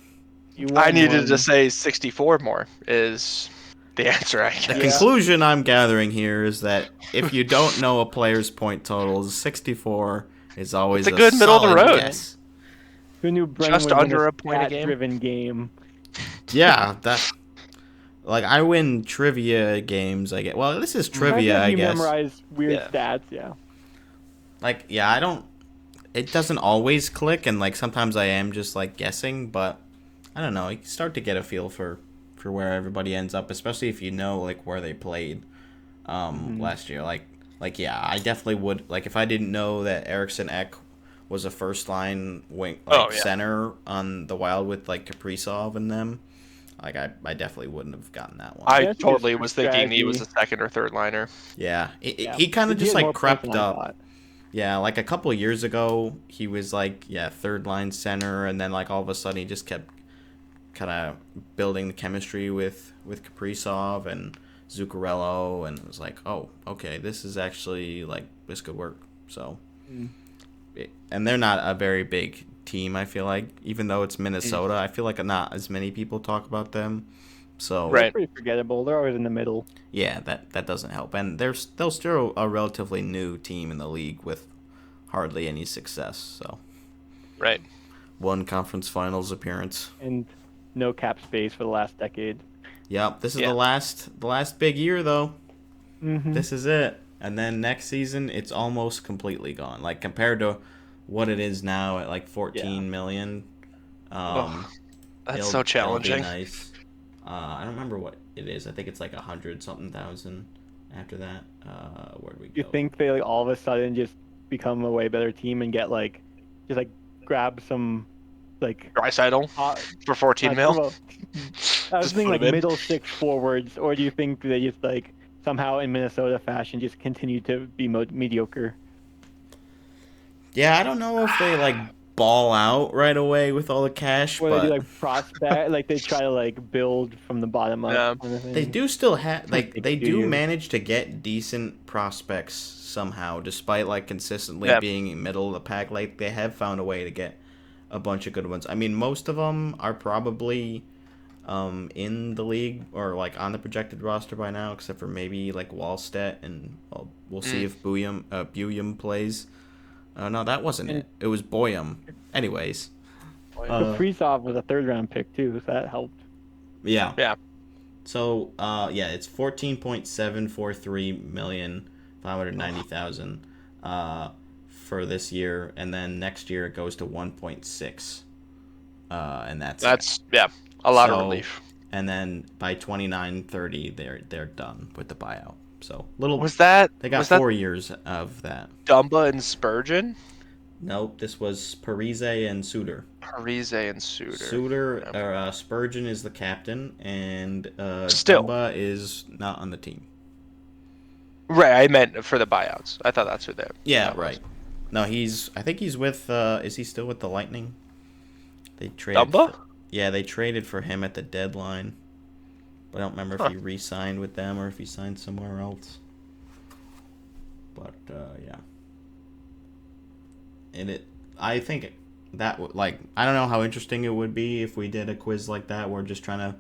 You I won needed one. to say 64 more is the answer I The guess. conclusion I'm gathering here is that if you don't know a player's point totals, 64 is always It's a good middle of the solid road. guess. Who knew Brennan Just would win under a a point a game. stat-driven game? Yeah, that. Like, I win trivia games. I get. Well, this is trivia, I You guess. memorize weird Yeah. stats, yeah. Like, yeah, I don't. It doesn't always click, and like sometimes I am just like guessing, but I don't know. You start to get a feel for where everybody ends up, especially if you know like where they played last year. Like yeah, I definitely would. Like, if I didn't know that Eriksson Ek was a first line wing center on the Wild with like Kaprizov and them, like I definitely wouldn't have gotten that one. I That's totally just was thinking he was a strategy. second or third liner. Yeah, Yeah. he kind of He just had more like points crept than I up. thought. Yeah, like a couple of years ago, he was like, third line center, and then like all of a sudden he just kept kind of building the chemistry with Kaprizov and Zuccarello, and it was like, oh, okay, this is actually like this could work. So, and they're not a very big team. I feel like, even though it's Minnesota, I feel like not as many people talk about them. So Right. They're pretty forgettable. They're always in the middle. yeah, that doesn't help, and they're still a relatively new team in the league with hardly any success. So. Right. One conference finals appearance. And no cap space for the last decade. Yep, this is Yeah. the last big year though. Mm-hmm. This is it. And then next season it's almost completely gone. Like, compared to what it is now at like 14 million. That's it'll so be challenging. nice. I don't remember what it is. I think it's like 100-something thousand after that. Where'd we go? You think they like all of a sudden just become a way better team and get like just like grab some like Draisaitl for 14 mil. well, I was Just thinking put like him in. middle six forwards, or do you think they just like somehow in Minnesota fashion just continue to be mediocre? Yeah, I don't know if they like ball out right away with all the cash, Or but they do like prospect, like they try to like build from the bottom up. Yeah. Kind of thing. they do still have Like like they few do years. manage to get decent prospects somehow, despite like consistently Yeah. being middle of the pack. Like, they have found a way to get a bunch of good ones. I mean, most of them are probably in the league or like on the projected roster by now, except for maybe like Wallstedt, and we'll see if Buyum plays. No, that wasn't it. It was Boyum. Anyways, Kaprizov was a third-round pick too, so that helped. yeah. Yeah. So, it's 14.743,590,000 for this year, and then next year it goes to 1.6, and that's a lot of So- relief. and then by 29-30 they're done with the buyout. So they Was got that 4 years of that. Dumba and Spurgeon? Nope, this was Parise and Suter. Parise and Suter. Spurgeon is the captain, and Still. Dumba is not on the team. Right, I meant for the buyouts. I thought that's who they. Yeah, that was. right. No, I think he's with. Is he still with the Lightning? They traded. Dumba? Yeah, they traded for him at the deadline, but I don't remember if he re-signed with them or if he signed somewhere else. But yeah, and I think that I don't know how interesting it would be if we did a quiz like that. We're just trying to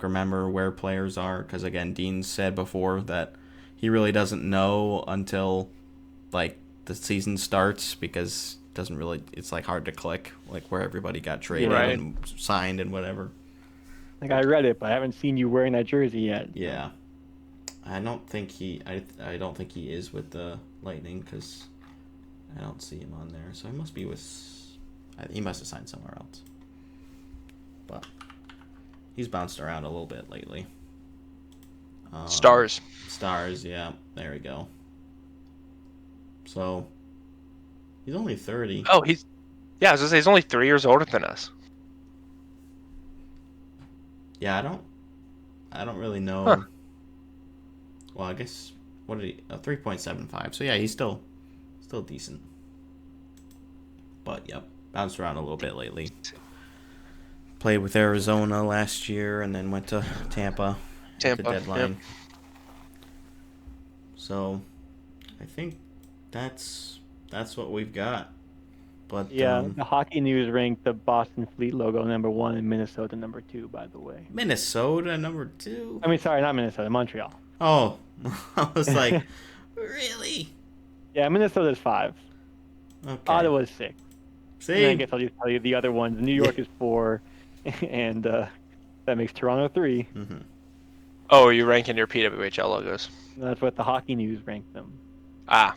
remember where players are, because again, Dean said before that he really doesn't know until like the season starts, because it's like hard to click like where everybody got traded Right. and signed and whatever. Like, I read it, but I haven't seen you wearing that jersey yet. Yeah, I don't think he is with the Lightning, because I don't see him on there. So he must be he must have signed somewhere else. But he's bounced around a little bit lately. Stars. Stars, yeah, there we go. So he's only 30. Oh, I was gonna say he's only 3 years older than us. Yeah, I don't really know. Huh. Well, I guess what did he 3.75. So yeah, he's still decent. But yep, bounced around a little bit lately. Played with Arizona last year and then went to Tampa at the deadline. Yep. So I think that's what we've got. But Yeah, the Hockey News ranked the Boston Fleet logo number 1 and Minnesota number 2, by the way. Minnesota number 2. I mean, sorry, not Minnesota, Montreal. Oh, I was like, really? Yeah, Minnesota's 5. Okay. Ottawa's 6. And then I See, guess I'll just tell you the other ones. New York is 4, and that makes Toronto 3. Oh, are you ranking your PWHL logos? And that's what the Hockey News ranked them. Ah,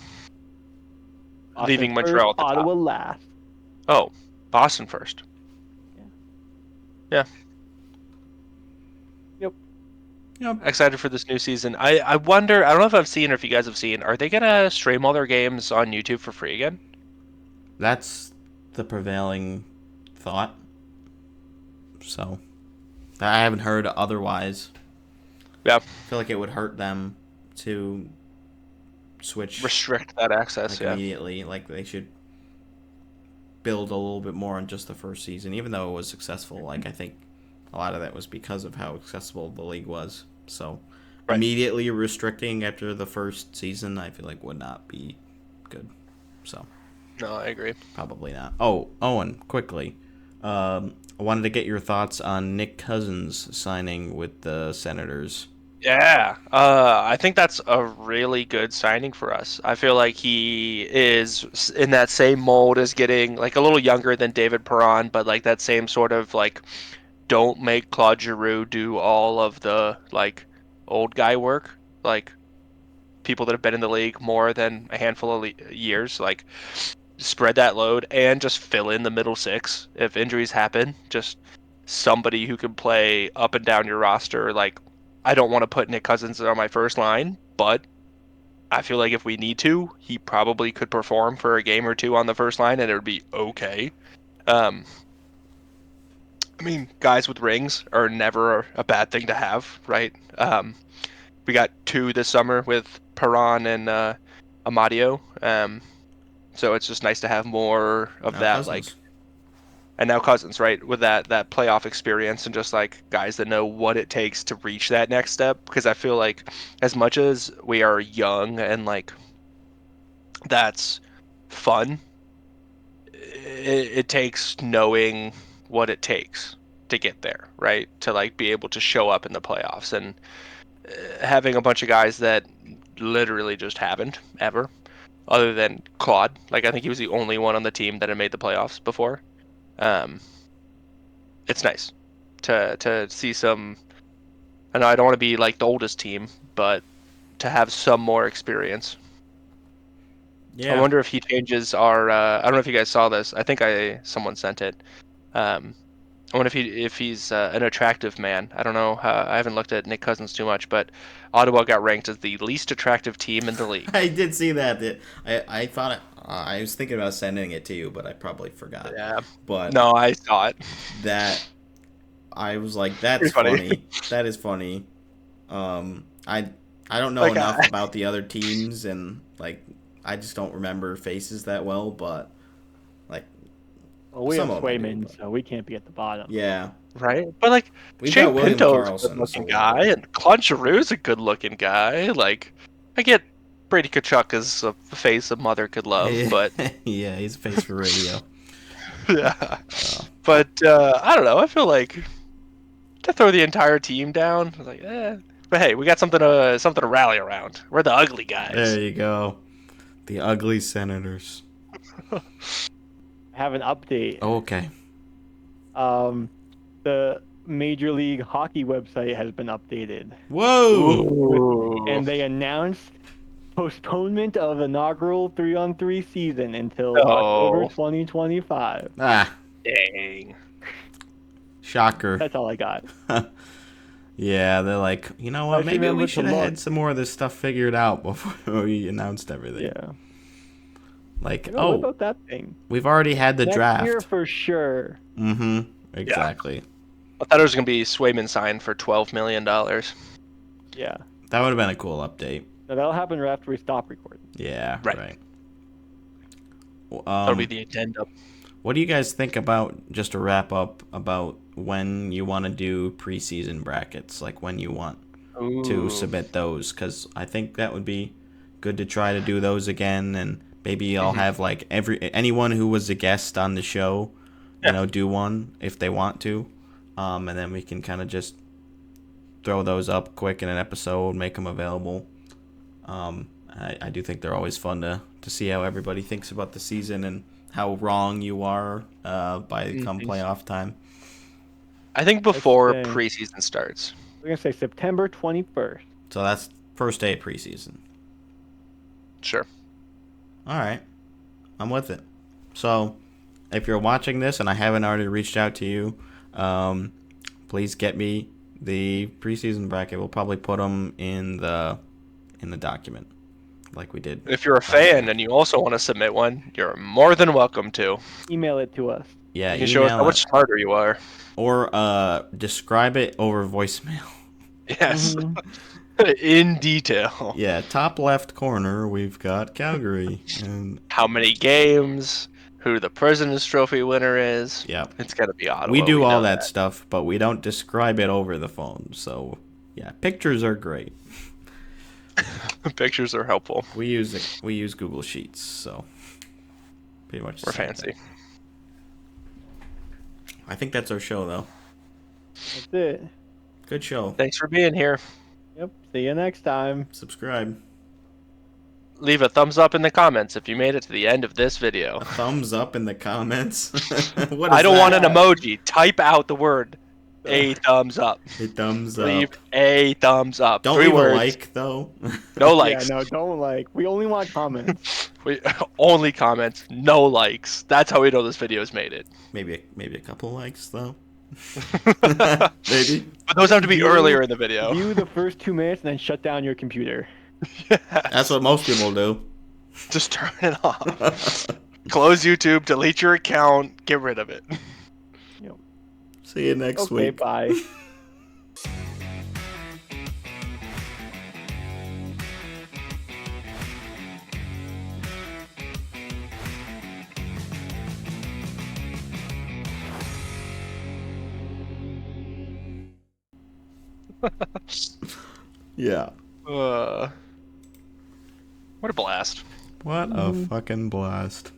Boston leaving first, Montreal at the Ottawa top. last. Oh, Boston first. Yeah. Yep. Excited for this new season. I wonder, I don't know if I've seen or if you guys have seen, are they going to stream all their games on YouTube for free again? that's the prevailing thought. So, I haven't heard otherwise. Yeah. I feel like it would hurt them to switch Restrict that access, like, immediately. Like, they should build a little bit more on just the first season, even though it was successful. Like, I think a lot of that was because of how accessible the league was. So, Right. immediately restricting after the first season, I feel like would not be good. So, No, I agree. probably not. Oh, Owen, quickly. I wanted to get your thoughts on Nick Cousins signing with the Senators. Yeah, I think that's a really good signing for us. I feel like he is in that same mold as getting like a little younger than David Perron, but like that same sort of like don't make Claude Giroux do all of the like old guy work, like people that have been in the league more than a handful of years, like spread that load and just fill in the middle six if injuries happen. Just somebody who can play up and down your roster. Like, I don't want to put Nick Cousins on my first line, but I feel like if we need to, he probably could perform for a game or two on the first line and it would be okay. I mean, guys with rings are never a bad thing to have, right? We got 2 this summer with Perron and Amadio. So it's just nice to have more of Now that, Cousins. like, and now Cousins, right, with that playoff experience and just like guys that know what it takes to reach that next step. Because I feel like as much as we are young and like that's fun, it takes knowing what it takes to get there, right? To like be able to show up in the playoffs and having a bunch of guys that literally just haven't ever, other than Claude. Like I think he was the only one on the team that had made the playoffs before. It's nice to see some. I know I don't want to be like the oldest team, but to have some more experience. Yeah. I wonder if he changes our. I don't know if you guys saw this. I think someone sent it. I wonder if he's an attractive man. I don't know. I haven't looked at Nick Cousins too much, but Ottawa got ranked as the least attractive team in the league. I did see that. I thought it, I was thinking about sending it to you, but I probably forgot. Yeah. But No, I saw it. that I was like, that's Pretty funny. funny. That is funny. I don't know Like, enough about the other teams, and like I just don't remember faces that well. But like, Well, we have Some of them I do, Swayman, but- so we can't be at the bottom. yeah, Right? But like we've Shane got William Pinto's a Karlsson, good-looking so- guy, and Claude Giroux's a good-looking guy. Like, I get Brady Tkachuk as a face a mother could love, but yeah, he's a face for radio. yeah. But I don't know. I feel like to throw the entire team down, I was like, eh. But hey, we got something to rally around. We're the ugly guys. There you go, the ugly Senators. I have an update. Oh, okay. The Major League Hockey website has been updated, Whoa! Ooh. and they announced postponement of inaugural 3-on-3 season until No. October 2025. Ah, Dang. shocker. That's all I got. Yeah, they're like, you know what? I should Maybe remember we to should have look. had some more of this stuff figured out before we announced everything. Yeah. Like, What about that thing? we've already had the Next draft. year for sure. Mm-hmm. Exactly. I thought it was gonna be Swayman signed for $12 million. Yeah. That would have been a cool update. No, that'll happen right after we stop recording. Yeah. Right. Right. That'll be the addendum. What do you guys think about, just to wrap up, about when you want to do preseason brackets, like when you want to Ooh. submit those? Because I think that would be good to try to do those again and Maybe I'll have like anyone who was a guest on the show, do one if they want to, and then we can kind of just throw those up quick in an episode, make them available. I do think they're always fun to see how everybody thinks about the season and how wrong you are by come playoff time. I think before preseason starts. We're gonna say September 21st. So that's first day of preseason. Sure. All right, I'm with it. So, if you're watching this and I haven't already reached out to you, please get me the preseason bracket. We'll probably put them in the document, like we did. If you're a fan and you also want to submit one, you're more than welcome to. Email it to us. Yeah, you can show us how much smarter you are. Or describe it over voicemail. Yes. In detail. Yeah, top left corner, we've got Calgary. And how many games, who the President's Trophy winner is. Yeah. It's got to be Ottawa. We do all that stuff, but we don't describe it over the phone. So, yeah, pictures are great. Pictures are helpful. We use Google Sheets, so pretty much. We're fancy. Thing. I think that's our show, though. That's it. Good show. Thanks for being here. Yep. See you next time. Subscribe. Leave a thumbs up in the comments if you made it to the end of this video. A thumbs up in the comments? I don't want an emoji. Type out the word. A thumbs up. A thumbs up. Leave a thumbs up. Don't 3 leave words. a like, though. No likes. Yeah, no, don't like. We only want comments. We only comments, no likes. That's how we know this video's made it. Maybe a couple likes, though. Maybe. But those have to be earlier in the video. View the first 2 minutes and then shut down your computer. Yes. That's what most people do. Just turn it off. Close YouTube, delete your account, get rid of it. Yep. See you next week. Okay, bye. Yeah. What a blast. What a fucking blast.